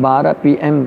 12 PM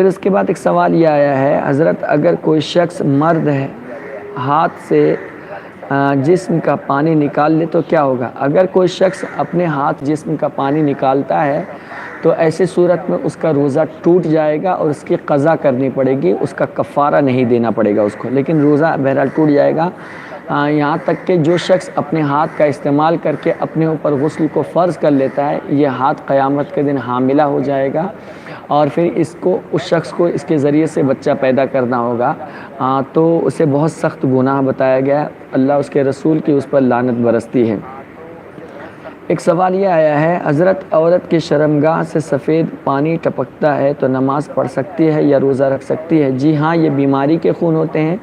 پھر اس کے بعد ایک سوال یہ آیا ہے، حضرت اگر کوئی شخص مرد ہے ہاتھ سے جسم کا پانی نکال لے تو کیا ہوگا؟ اگر کوئی شخص اپنے ہاتھ جسم کا پانی نکالتا ہے تو ایسی صورت میں اس کا روزہ ٹوٹ جائے گا اور اس کی قضا کرنی پڑے گی، اس کا کفارہ نہیں دینا پڑے گا اس کو، لیکن روزہ بہرحال ٹوٹ جائے گا۔ یہاں تک کہ جو شخص اپنے ہاتھ کا استعمال کر کے اپنے اوپر غسل کو فرض کر لیتا ہے، یہ ہاتھ قیامت کے دن حاملہ ہو جائے گا اور پھر اس شخص کو اس کے ذریعے سے بچہ پیدا کرنا ہوگا، تو اسے بہت سخت گناہ بتایا گیا، اللہ اس کے رسول کی اس پر لعنت برستی ہے۔ ایک سوال یہ آیا ہے، حضرت عورت کی شرمگاہ سے سفید پانی ٹپکتا ہے تو نماز پڑھ سکتی ہے یا روزہ رکھ سکتی ہے؟ جی ہاں، یہ بیماری کے خون ہوتے ہیں،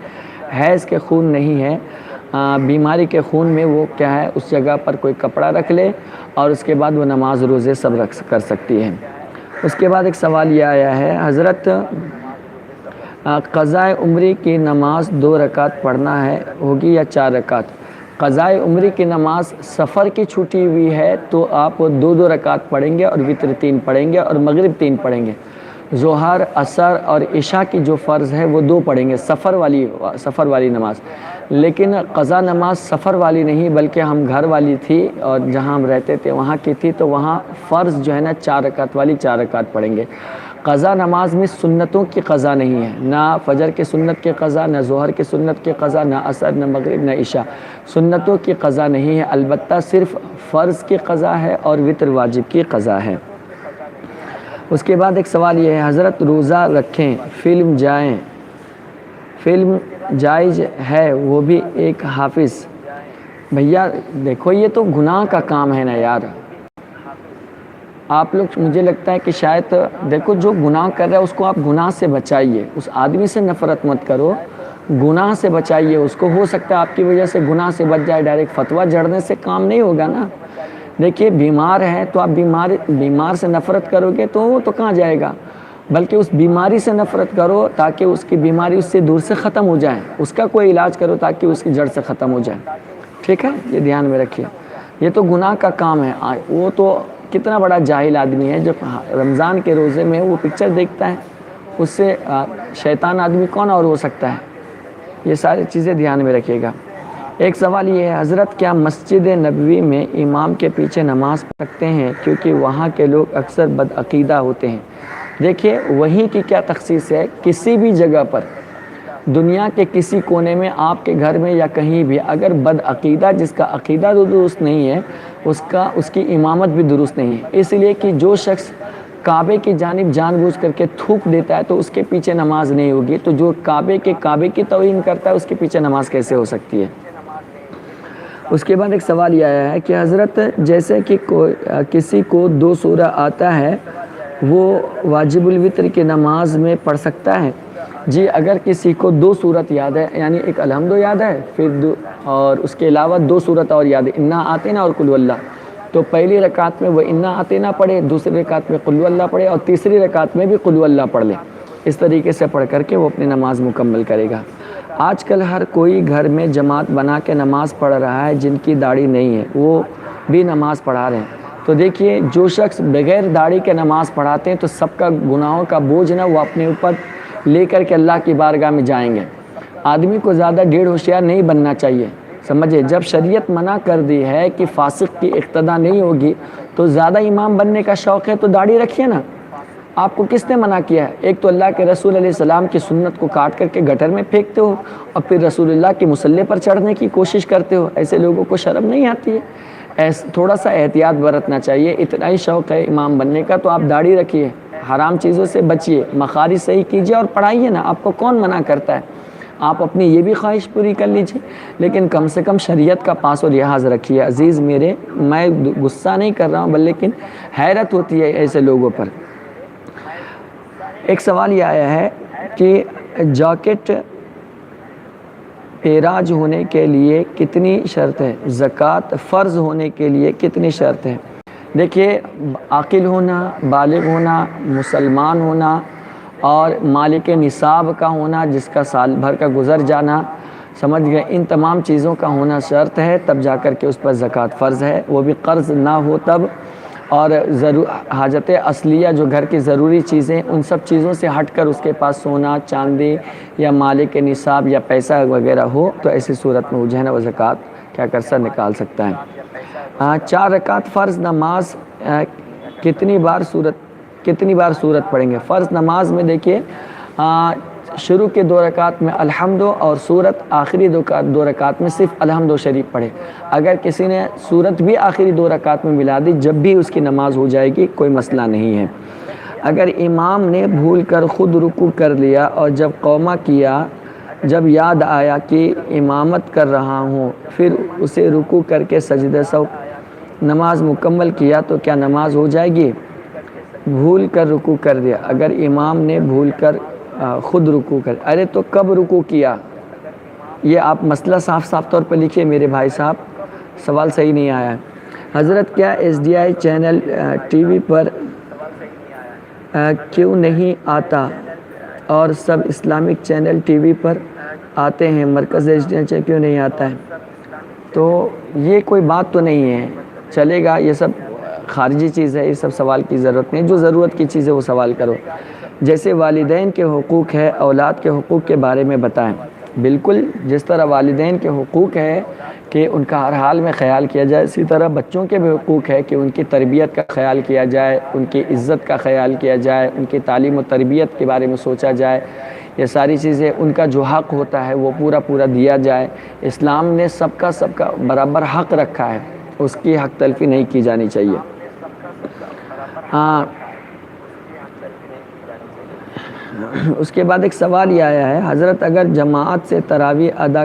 حیض کے خون نہیں ہے۔ بیماری کے خون میں وہ کیا ہے، اس جگہ پر کوئی کپڑا رکھ لے اور اس کے بعد وہ نماز روزے سب کر سکتی ہے۔ اس کے بعد ایک سوال یہ آیا ہے، حضرت قضائے عمری کی نماز 2 رکعت پڑھنا ہوگی یا 4 رکعت؟ قضائے عمری کی نماز سفر کی چھٹی ہوئی ہے تو آپ 2 رکعت پڑھیں گے اور وتر 3 پڑھیں گے اور مغرب 3 پڑھیں گے۔ ظہر، عصر اور عشاء کی جو فرض ہے وہ 2 پڑھیں گے، سفر والی نماز۔ لیکن قضا نماز سفر والی نہیں بلکہ ہم گھر والی تھی اور جہاں ہم رہتے تھے وہاں کی تھی، تو وہاں فرض جو ہے نا 4 رکعت والی 4 رکعت پڑھیں گے۔ قضا نماز میں سنتوں کی قضا نہیں ہے، نہ فجر کی سنت کی قضا، نہ ظہر کی سنت کی قضا، نہ عصر، نہ مغرب، نہ عشاء، سنتوں کی قضا نہیں ہے، البتہ صرف فرض کی قضا ہے اور وتر واجب کی قضا ہے۔ اس کے بعد ایک سوال یہ ہے، حضرت روزہ رکھیں فلم جائز ہے وہ بھی ایک حافظ؟ بھیا دیکھو یہ تو گناہ کا کام ہے نا یار، آپ لوگ مجھے لگتا ہے کہ شاید دیکھو جو گناہ کر رہا ہے اس کو آپ گناہ سے بچائیے، اس آدمی سے نفرت مت کرو، گناہ سے بچائیے اس کو، ہو سکتا ہے آپ کی وجہ سے گناہ سے بچ جائے، ڈائریکٹ فتویٰ جھڑنے سے کام نہیں ہوگا نا۔ دیکھیے بیمار ہے تو آپ بیمار سے نفرت کرو گے تو وہ تو کہاں جائے گا، بلکہ اس بیماری سے نفرت کرو تاکہ اس کی بیماری اس سے دور سے ختم ہو جائے، اس کا کوئی علاج کرو تاکہ اس کی جڑ سے ختم ہو جائے، ٹھیک ہے؟ یہ دھیان میں رکھیے، یہ تو گناہ کا کام ہے۔ وہ تو کتنا بڑا جاہل آدمی ہے جو رمضان کے روزے میں وہ پکچر دیکھتا ہے، اس سے شیطان آدمی کون اور ہو سکتا ہے؟ یہ ساری چیزیں دھیان میں رکھیے گا۔ ایک سوال یہ ہے، حضرت کیا مسجد نبوی میں امام کے پیچھے نماز پڑھ سکتے ہیں کیونکہ وہاں کے لوگ اکثر بدعقیدہ ہوتے ہیں؟ دیکھیے وہی کی کیا تخصیص ہے، کسی بھی جگہ پر دنیا کے کسی کونے میں آپ کے گھر میں یا کہیں بھی اگر بدعقیدہ جس کا عقیدہ درست نہیں ہے اس کی امامت بھی درست نہیں ہے، اس لیے کہ جو شخص کعبے کی جانب جان بوجھ کر کے تھوک دیتا ہے تو اس کے پیچھے نماز نہیں ہوگی، تو جو کعبے کی توہین کرتا ہے اس کے پیچھے نماز کیسے ہو سکتی ہے؟ اس کے بعد ایک سوال یہ آیا ہے کہ حضرت جیسے کہ کسی کو 2 سورہ آتا ہے وہ واجب الوتر کی نماز میں پڑھ سکتا ہے؟ جی اگر کسی کو 2 سورت یاد ہے، یعنی ایک الحمد یاد ہے پھر اور اس کے علاوہ 2 سورت اور یاد ہے، انا آتینا اور قل اللہ، تو پہلی رکعت میں وہ انا آتینا پڑھے، دوسری رکعت میں قل اللہ پڑھے اور تیسری رکعت میں بھی قل اللہ پڑھ لے، اس طریقے سے پڑھ کر کے وہ اپنی نماز مکمل کرے گا۔ آج کل ہر کوئی گھر میں جماعت بنا کے نماز پڑھ رہا ہے، جن کی داڑھی نہیں ہے وہ بھی نماز پڑھا رہے ہیں، تو دیکھیے جو شخص بغیر داڑھی کے نماز پڑھاتے ہیں تو سب کا گناہوں کا بوجھ نہ وہ اپنے اوپر لے کر کے اللہ کی بارگاہ میں جائیں گے۔ آدمی کو زیادہ ڈیڑھ ہوشیار نہیں بننا چاہیے، سمجھے، جب شریعت منع کر دی ہے کہ فاسق کی اقتداء نہیں ہوگی تو زیادہ امام بننے کا شوق ہے تو داڑھی رکھیے نا، آپ کو کس نے منع کیا ہے؟ ایک تو اللہ کے رسول علیہ السلام کی سنت کو کاٹ کر کے گٹر میں پھینکتے ہو اور پھر رسول اللہ کے مصلی پر چڑھنے کی کوشش کرتے ہو، ایسے لوگوں کو شرم نہیں آتی ہے؟ تھوڑا سا احتیاط برتنا چاہیے، اتنا ہی شوق ہے امام بننے کا تو آپ داڑھی رکھیے، حرام چیزوں سے بچیے، مخارج صحیح کیجیے اور پڑھائیے نا، آپ کو کون منع کرتا ہے؟ آپ اپنی یہ بھی خواہش پوری کر لیجیے، لیکن کم سے کم شریعت کا پاس و لحاظ رکھیے۔ عزیز میرے، میں غصہ نہیں کر رہا ہوں لیکن حیرت ہوتی ہے ایسے لوگوں پر۔ ایک سوال یہ آیا ہے کہ جاکٹ پیراج ہونے کے لیے کتنی شرط ہے؟ زکوٰۃ فرض ہونے کے لیے کتنی شرط ہے؟ دیکھیے عاقل ہونا، بالغ ہونا، مسلمان ہونا اور مالک نصاب کا ہونا، جس کا سال بھر کا گزر جانا، سمجھ گئے، ان تمام چیزوں کا ہونا شرط ہے، تب جا کر کے اس پر زکوٰۃ فرض ہے، وہ بھی قرض نہ ہو تب، اور حاجت اصلیہ جو گھر کی ضروری چیزیں، ان سب چیزوں سے ہٹ کر اس کے پاس سونا چاندی یا مالک نصاب یا پیسہ وغیرہ ہو تو ایسی صورت میں وہ جو ہے نا وہ زکوٰۃ کیا کر سکتا نکال سکتا ہے۔ 4 رکعت فرض نماز کتنی بار سورت پڑھیں گے؟ فرض نماز میں دیکھیے شروع کے 2 رکعت میں الحمد اور سورت، آخری 2 رکعت میں صرف الحمد شریف پڑھے۔ اگر کسی نے سورت بھی آخری 2 رکعت میں ملا دی جب بھی اس کی نماز ہو جائے گی، کوئی مسئلہ نہیں ہے۔ اگر امام نے بھول کر خود رکوع کر لیا اور جب قومہ کیا، جب یاد آیا کہ امامت کر رہا ہوں، پھر اسے رکوع کر کے سجدہ سہو نماز مکمل کیا تو کیا نماز ہو جائے گی؟ بھول کر رکوع کر دیا، اگر امام نے بھول کر خود رکوع کر، ارے تو کب رکوع کیا؟ یہ آپ مسئلہ صاف طور پہ لکھیے میرے بھائی صاحب، سوال صحیح نہیں آیا ہے۔ حضرت کیا S D I channel T V پر کیوں نہیں آتا اور سب اسلامک چینل ٹی وی پر آتے ہیں، مرکز ایس ڈی آئی چینل کیوں نہیں آتا ہے؟ تو یہ کوئی بات تو نہیں ہے، چلے گا، یہ سب خارجی چیز ہے، یہ سب سوال کی ضرورت نہیں، جو ضرورت کی چیز ہے وہ سوال کرو۔ جیسے والدین کے حقوق ہے، اولاد کے حقوق کے بارے میں بتائیں۔ بالکل، جس طرح والدین کے حقوق ہے کہ ان کا ہر حال میں خیال کیا جائے، اسی طرح بچوں کے بھی حقوق ہے کہ ان کی تربیت کا خیال کیا جائے، ان کی عزت کا خیال کیا جائے، ان کی تعلیم و تربیت کے بارے میں سوچا جائے۔ یہ ساری چیزیں ان کا جو حق ہوتا ہے وہ پورا دیا جائے۔ اسلام نے سب کا برابر حق رکھا ہے، اس کی حق تلفی نہیں کی جانی چاہیے۔ اس کے بعد ایک سوال یہ آیا ہے، حضرت اگر جماعت سے تراویح ادا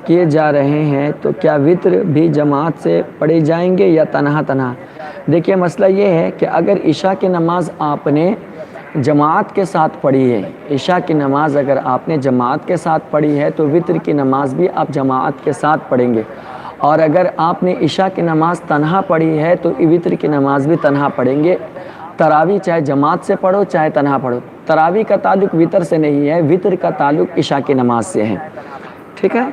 کیے جا رہے ہیں تو کیا وتر بھی جماعت سے پڑھے جائیں گے یا تنہا؟ دیکھیے مسئلہ یہ ہے کہ اگر عشاء کی نماز آپ نے جماعت کے ساتھ پڑھی ہے، عشاء کی نماز اگر آپ نے جماعت کے ساتھ پڑھی ہے تو وتر کی نماز بھی آپ جماعت کے ساتھ پڑھیں گے، اور اگر آپ نے عشاء کی نماز تنہا پڑھی ہے تو وتر کی نماز بھی تنہا پڑھیں گے۔ تراویح چاہے جماعت سے پڑھو چاہے تنہا پڑھو، تراویح کا تعلق وتر سے نہیں ہے، وتر کا تعلق عشاء کی نماز سے ہے، ٹھیک ہے؟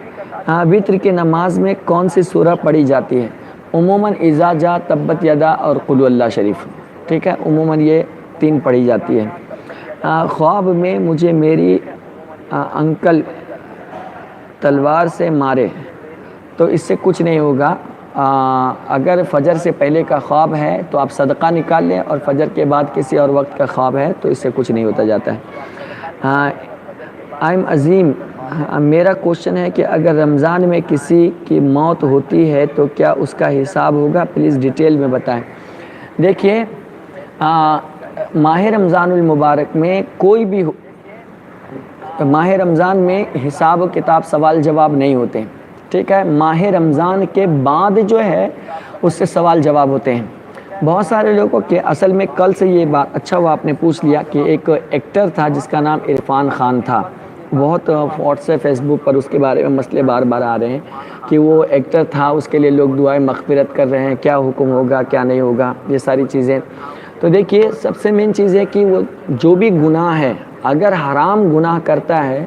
وتر کی نماز میں کون سی سورہ پڑھی جاتی ہے؟ عموماً اذا جاء تبت یدا اور قل اللہ شریف، ٹھیک ہے، عموماً یہ 3 پڑھی جاتی ہے۔ خواب میں مجھے میری انکل تلوار سے مارے تو اس سے کچھ نہیں ہوگا۔ اگر فجر سے پہلے کا خواب ہے تو آپ صدقہ نکال لیں، اور فجر کے بعد کسی اور وقت کا خواب ہے تو اس سے کچھ نہیں ہوتا جاتا ہے۔ عظیم، میرا کوشچن ہے کہ اگر رمضان میں کسی کی موت ہوتی ہے تو کیا اس کا حساب ہوگا؟ پلیز ڈیٹیل میں بتائیں۔ دیکھیے ماہ رمضان المبارک میں کوئی بھی ماہ رمضان میں حساب و کتاب سوال جواب نہیں ہوتے، ٹھیک ہے؟ ماہ رمضان کے بعد جو ہے اس سے سوال جواب ہوتے ہیں۔ بہت سارے لوگوں کے اصل میں کل سے یہ بات اچھا ہوا آپ نے پوچھ لیا کہ ایک ایکٹر تھا جس کا نام عرفان خان تھا، بہت واٹس ایپ فیس بک پر اس کے بارے میں مسئلے بار آ رہے ہیں کہ وہ ایکٹر تھا، اس کے لیے لوگ دعائیں مغفرت کر رہے ہیں، کیا حکم ہوگا کیا نہیں ہوگا، یہ ساری چیزیں۔ تو دیکھیے سب سے مین چیز ہے کہ وہ جو بھی گناہ ہے، اگر حرام گناہ کرتا ہے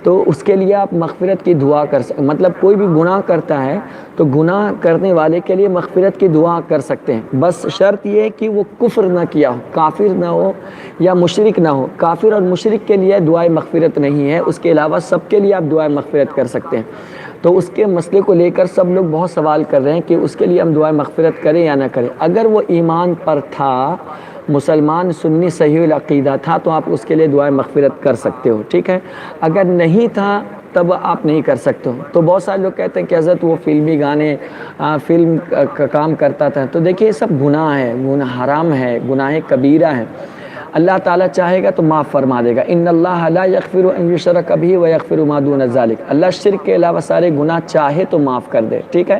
تو اس کے لیے آپ مغفرت کی دعا کر سکتے، مطلب کوئی بھی گناہ کرتا ہے تو گناہ کرنے والے کے لیے مغفرت کی دعا کر سکتے ہیں، بس شرط یہ ہے کہ وہ کفر نہ کیا ہو، کافر نہ ہو یا مشرک نہ ہو۔ کافر اور مشرک کے لیے دعائے مغفرت نہیں ہے، اس کے علاوہ سب کے لیے آپ دعائے مغفرت کر سکتے ہیں۔ تو اس کے مسئلے کو لے کر سب لوگ بہت سوال کر رہے ہیں کہ اس کے لیے ہم دعائے مغفرت کریں یا نہ کریں۔ اگر وہ ایمان پر تھا، مسلمان سنی صحیح العقیدہ تھا تو آپ اس کے لیے دعائے مغفرت کر سکتے ہو، ٹھیک ہے؟ اگر نہیں تھا تب آپ نہیں کر سکتے ہو۔ تو بہت سارے لوگ کہتے ہیں کہ حضرت وہ فلمی گانے فلم کا کام کرتا تھا، تو دیکھیے یہ سب گناہ ہے، گناہ حرام ہے، گناہ کبیرہ ہے۔ اللہ تعالیٰ چاہے گا تو معاف فرما دے گا۔ ان اللہ لا یغفر ان یشرک بہ ویغفر ما دون ذلک، اللہ شرک کے علاوہ سارے گناہ چاہے تو معاف کر دے، ٹھیک ہے؟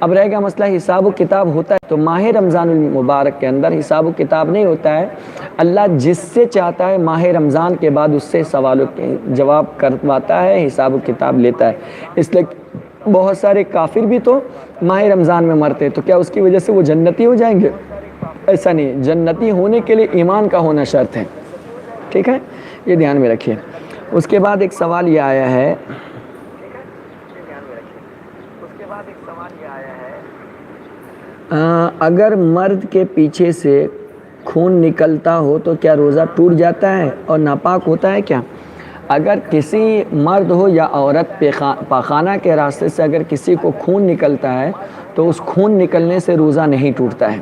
اب رہے گا مسئلہ حساب و کتاب ہوتا ہے تو ماہ رمضان المبارک کے اندر حساب و کتاب نہیں ہوتا ہے۔ اللہ جس سے چاہتا ہے ماہ رمضان کے بعد اس سے سوالوں کے جواب کرواتا ہے، حساب و کتاب لیتا ہے۔ اس لیے بہت سارے کافر بھی تو ماہ رمضان میں مرتے، تو کیا اس کی وجہ سے وہ جنتی ہو جائیں گے؟ ایسا نہیں، جنتی ہونے کے لیے ایمان کا ہونا شرط ہے، ٹھیک ہے؟ یہ دھیان میں رکھیے۔ اس کے بعد ایک سوال یہ آیا ہے، اگر مرد کے پیچھے سے خون نکلتا ہو تو کیا روزہ ٹوٹ جاتا ہے اور ناپاک ہوتا ہے کیا؟ اگر کسی مرد ہو یا عورت پاخانہ کے راستے سے اگر کسی کو خون نکلتا ہے تو اس خون نکلنے سے روزہ نہیں ٹوٹتا ہے،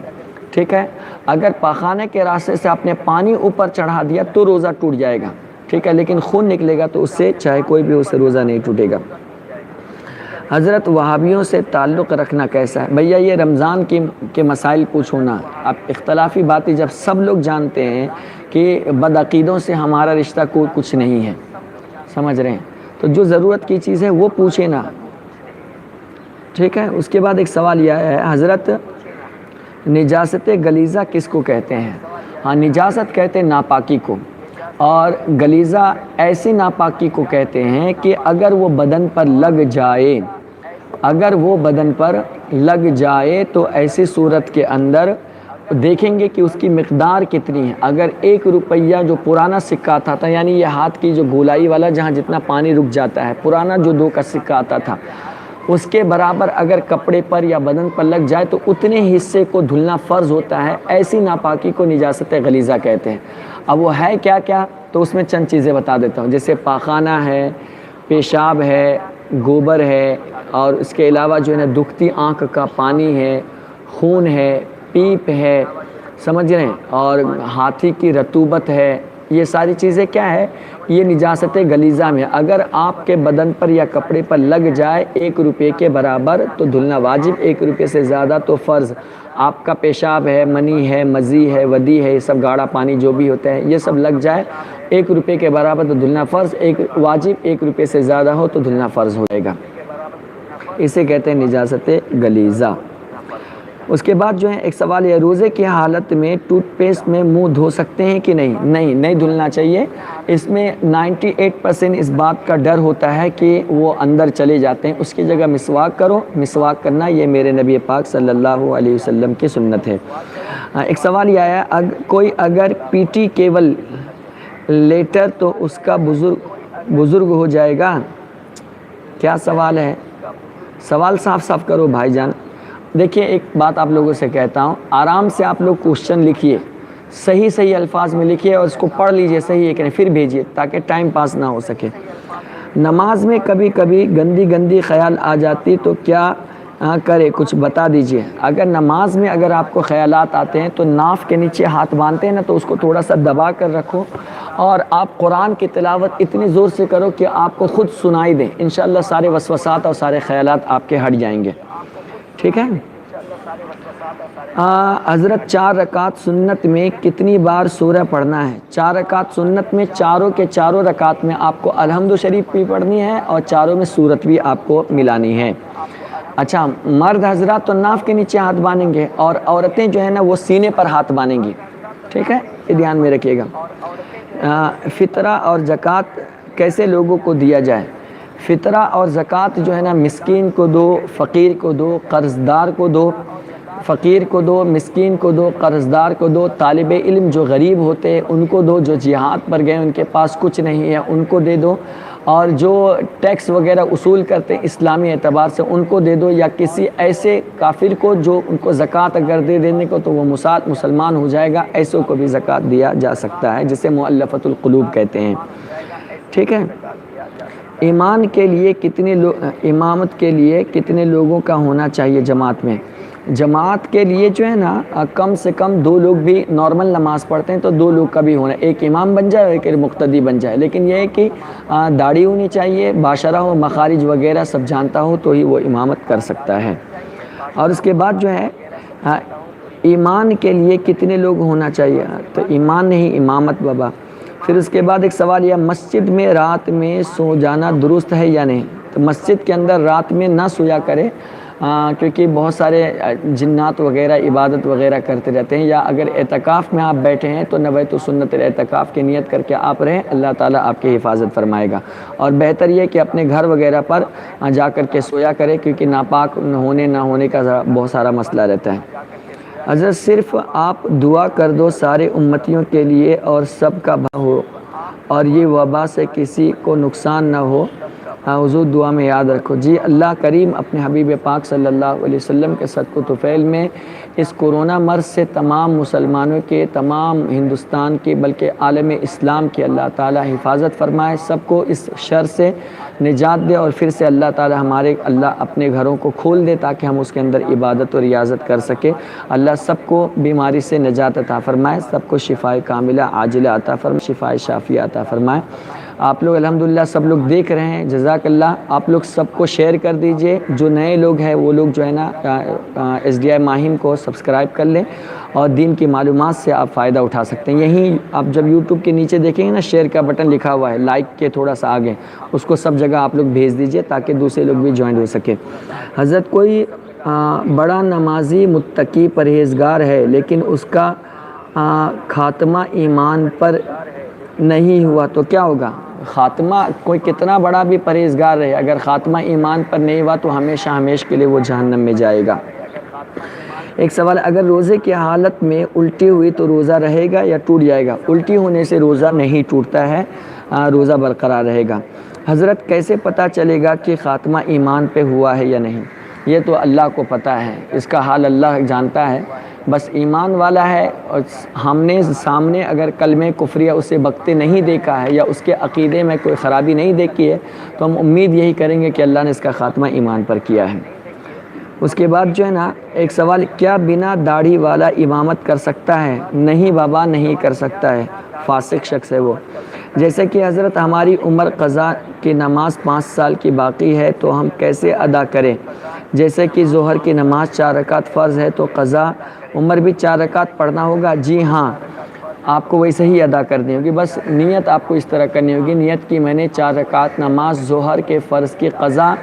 ٹھیک ہے؟ اگر پاخانے کے راستے سے آپ نے پانی اوپر چڑھا دیا تو روزہ ٹوٹ جائے گا، ٹھیک ہے، لیکن خون نکلے گا تو اس سے چاہے کوئی بھی اس سے روزہ نہیں ٹوٹے گا۔ حضرت وہابیوں سے تعلق رکھنا کیسا ہے؟ بھیا یہ رمضان کے مسائل پوچھو نا، اب اختلافی باتیں جب سب لوگ جانتے ہیں کہ بدعقیدوں سے ہمارا رشتہ کوئی کچھ نہیں ہے، سمجھ رہے ہیں، تو جو ضرورت کی چیز ہے وہ پوچھے نا، ٹھیک ہے۔ اس کے بعد ایک سوال یہ ہے حضرت نجاست غلیظہ کس کو کہتے ہیں؟ ہاں، نجاست کہتے ہیں ناپاکی کو، اور غلیظہ ایسی ناپاکی کو کہتے ہیں کہ اگر وہ بدن پر لگ جائے، اگر وہ بدن پر لگ جائے تو ایسی صورت کے اندر دیکھیں گے کہ اس کی مقدار کتنی ہے۔ اگر 1 روپیہ جو پرانا سکہ آتا تھا، یعنی یہ ہاتھ کی جو گولائی والا جہاں جتنا پانی رک جاتا ہے، پرانا جو 2 کا سکہ آتا تھا، اس کے برابر اگر کپڑے پر یا بدن پر لگ جائے تو اتنے حصے کو دھلنا فرض ہوتا ہے۔ ایسی ناپاکی کو نجاست غلیظہ کہتے ہیں۔ اب وہ ہے کیا کیا، تو اس میں چند چیزیں بتا دیتا ہوں، جیسے پاخانہ ہے، پیشاب ہے، گوبر ہے، اور اس کے علاوہ جو ہے نا دکھتی آنکھ کا پانی ہے، خون ہے، پیپ ہے، سمجھ رہے ہیں، اور ہاتھی کی رطوبت ہے، یہ ساری چیزیں کیا ہے، یہ نجاست غلیظہ میں۔ اگر آپ کے بدن پر یا کپڑے پر لگ جائے 1 روپے کے برابر تو دھلنا واجب، 1 روپے سے زیادہ تو فرض۔ آپ کا پیشاب ہے، منی ہے، مزی ہے، ودی ہے، یہ سب گاڑھا پانی جو بھی ہوتا ہے، یہ سب لگ جائے 1 روپے کے برابر تو دھلنا فرض، 1 واجب، 1 روپے سے زیادہ ہو تو دھلنا فرض ہو جائے گا، اسے کہتے ہیں نجاست غلیظہ۔ اس کے بعد جو ہے ایک سوال یہ، روزے کی حالت میں ٹوتھ پیسٹ میں منہ دھو سکتے ہیں کہ نہیں؟ نہیں دھلنا چاہیے۔ اس میں 98% اس بات کا ڈر ہوتا ہے کہ وہ اندر چلے جاتے ہیں، اس کی جگہ مسواک کرو، مسواک کرنا یہ میرے نبی پاک صلی اللہ علیہ وسلم کی سنت ہے۔ ایک سوال یہ آیا، کوئی اگر پیٹی کیول لیٹر تو اس کا بزرگ ہو جائے گا؟ کیا سوال ہے؟ سوال صاف کرو بھائی جان۔ دیکھیے ایک بات آپ لوگوں سے کہتا ہوں، آرام سے آپ لوگ کوشچن لکھیے، صحیح الفاظ میں لکھیے اور اس کو پڑھ لیجئے صحیح ہے کہ نہیں، پھر بھیجیے تاکہ ٹائم پاس نہ ہو سکے۔ نماز میں کبھی گندی خیال آ جاتی تو کیا کرے، کچھ بتا دیجئے۔ اگر نماز میں اگر آپ کو خیالات آتے ہیں تو ناف کے نیچے ہاتھ باندھتے ہیں نا، تو اس کو تھوڑا سا دبا کر رکھو اور آپ قرآن کی تلاوت اتنی زور سے کرو کہ آپ کو خود سنائی دیں، انشاءاللہ سارے وسوسات اور سارے خیالات آپ کے ہٹ جائیں گے، ٹھیک ہے۔ حضرت 4 رکعت سنت میں کتنی بار سورہ پڑھنا ہے؟ 4 رکعت سنت میں چاروں کے چاروں رکعت میں آپ کو الحمد شریف بھی پڑھنی ہے اور چاروں میں سورت بھی آپ کو ملانی ہے۔ اچھا، مرد حضرات تو ناف کے نیچے ہاتھ باندھیں گے اور عورتیں جو ہے نا وہ سینے پر ہاتھ باندھیں گی، ٹھیک ہے، یہ دھیان میں رکھیے گا۔ فطرہ اور زکوٰۃ کیسے لوگوں کو دیا جائے؟ فطرہ اور زکوٰۃ جو ہے نا مسکین کو دو، فقیر کو دو، قرض دار کو دو، فقیر کو دو، مسکین کو دو، قرض دار کو دو، طالب علم جو غریب ہوتے ہیں ان کو دو، جو جہاد پر گئے ان کے پاس کچھ نہیں ہے ان کو دے دو، اور جو ٹیکس وغیرہ اصول کرتے ہیں اسلامی اعتبار سے ان کو دے دو، یا کسی ایسے کافر کو جو ان کو زکوٰۃ اگر دے دینے کو تو وہ مسلمان ہو جائے گا، ایسوں کو بھی زکوٰۃ دیا جا سکتا ہے، جسے مؤلفۃ القلوب کہتے ہیں، ٹھیک ہے۔ امامت کے لیے کتنے لوگوں کا ہونا چاہیے جماعت میں؟ جماعت کے لیے جو ہے نا کم سے کم 2 لوگ بھی نارمل نماز پڑھتے ہیں تو 2 لوگ کا بھی ہونا، ایک امام بن جائے اور ایک مقتدی بن جائے، لیکن یہ ہے کہ داڑھی ہونی چاہیے، باشرہ ہو، مخارج وغیرہ سب جانتا ہو تو ہی وہ امامت کر سکتا ہے۔ اور اس کے بعد جو ہے ایمان کے لیے کتنے لوگ ہونا چاہیے؟ تو ایمان نہیں، امامت بابا۔ پھر اس کے بعد ایک سوال یہ، مسجد میں رات میں سو جانا درست ہے یا نہیں؟ تو مسجد کے اندر رات میں نہ سویا کرے، کیونکہ بہت سارے جنات وغیرہ عبادت وغیرہ کرتے رہتے ہیں، یا اگر اعتکاف میں آپ بیٹھے ہیں تو نویت سنت الاعتکاف کی نیت کر کے آپ رہیں، اللہ تعالیٰ آپ کی حفاظت فرمائے گا۔ اور بہتر یہ کہ اپنے گھر وغیرہ پر جا کر کے سویا کرے، کیونکہ ناپاک ہونے نہ ہونے کا بہت سارا مسئلہ رہتا ہے۔ حضرت صرف آپ دعا کر دو سارے امتیوں کے لیے اور سب کا بھلا ہو اور یہ وبا سے کسی کو نقصان نہ ہو، حضور دعا میں یاد رکھو۔ جی اللہ کریم اپنے حبیب پاک صلی اللہ علیہ وسلم کے صدق و طفیل میں اس کورونا مرض سے تمام مسلمانوں کے، تمام ہندوستان کے، بلکہ عالم اسلام کی اللہ تعالی حفاظت فرمائے، سب کو اس شر سے نجات دے، اور پھر سے اللہ تعالی اللہ اپنے گھروں کو کھول دے تاکہ ہم اس کے اندر عبادت اور ریاضت کر سکیں۔ اللہ سب کو بیماری سے نجات عطا فرمائے، سب کو شفائے کاملہ عاجلہ عطا فرمائے، شفائے شافیہ عطا فرمائے۔ آپ لوگ الحمدللہ سب لوگ دیکھ رہے ہیں، جزاک اللہ۔ آپ لوگ سب کو شیئر کر دیجئے، جو نئے لوگ ہیں وہ لوگ جو ہے نا SDI ماہم کو سبسکرائب کر لیں، اور دین کی معلومات سے آپ فائدہ اٹھا سکتے ہیں۔ یہیں آپ جب یوٹیوب کے نیچے دیکھیں گے نا، شیئر کا بٹن لکھا ہوا ہے، لائک کے تھوڑا سا آگے، اس کو سب جگہ آپ لوگ بھیج دیجئے تاکہ دوسرے لوگ بھی جوائن ہو سکے۔ حضرت کوئی بڑا نمازی متقی پرہیزگار ہے لیکن اس کا خاتمہ ایمان پر نہیں ہوا تو کیا ہوگا؟ خاتمہ کوئی کتنا بڑا بھی پرہیزگار رہے، اگر خاتمہ ایمان پر نہیں ہوا تو ہمیشہ ہمیشہ کے لیے وہ جہنم میں جائے گا۔ ایک سوال، اگر روزے کی حالت میں الٹی ہوئی تو روزہ رہے گا یا ٹوٹ جائے گا؟ الٹی ہونے سے روزہ نہیں ٹوٹتا ہے، روزہ برقرار رہے گا۔ حضرت کیسے پتہ چلے گا کہ خاتمہ ایمان پہ ہوا ہے یا نہیں؟ یہ تو اللہ کو پتہ ہے، اس کا حال اللہ جانتا ہے۔ بس ایمان والا ہے، اور ہم نے سامنے اگر کلمہ کفریہ اسے بکتے نہیں دیکھا ہے یا اس کے عقیدے میں کوئی خرابی نہیں دیکھی ہے تو ہم امید یہی کریں گے کہ اللہ نے اس کا خاتمہ ایمان پر کیا ہے۔ اس کے بعد جو ہے نا ایک سوال، کیا بنا داڑھی والا امامت کر سکتا ہے؟ نہیں بابا، نہیں کر سکتا ہے، فاسق شخص ہے وہ۔ جیسے کہ حضرت ہماری عمر قضا کی نماز 5 سال کی باقی ہے تو ہم کیسے ادا کریں؟ جیسے کہ ظہر کی نماز 4 رکعت فرض ہے تو قضا عمر بھی 4 رکعت پڑھنا ہوگا؟ جی ہاں، آپ کو ویسے ہی ادا کرنی ہوگی، بس نیت آپ کو اس طرح کرنی ہوگی، نیت کی میں نے 4 رکعت نماز ظہر کے فرض کی قضا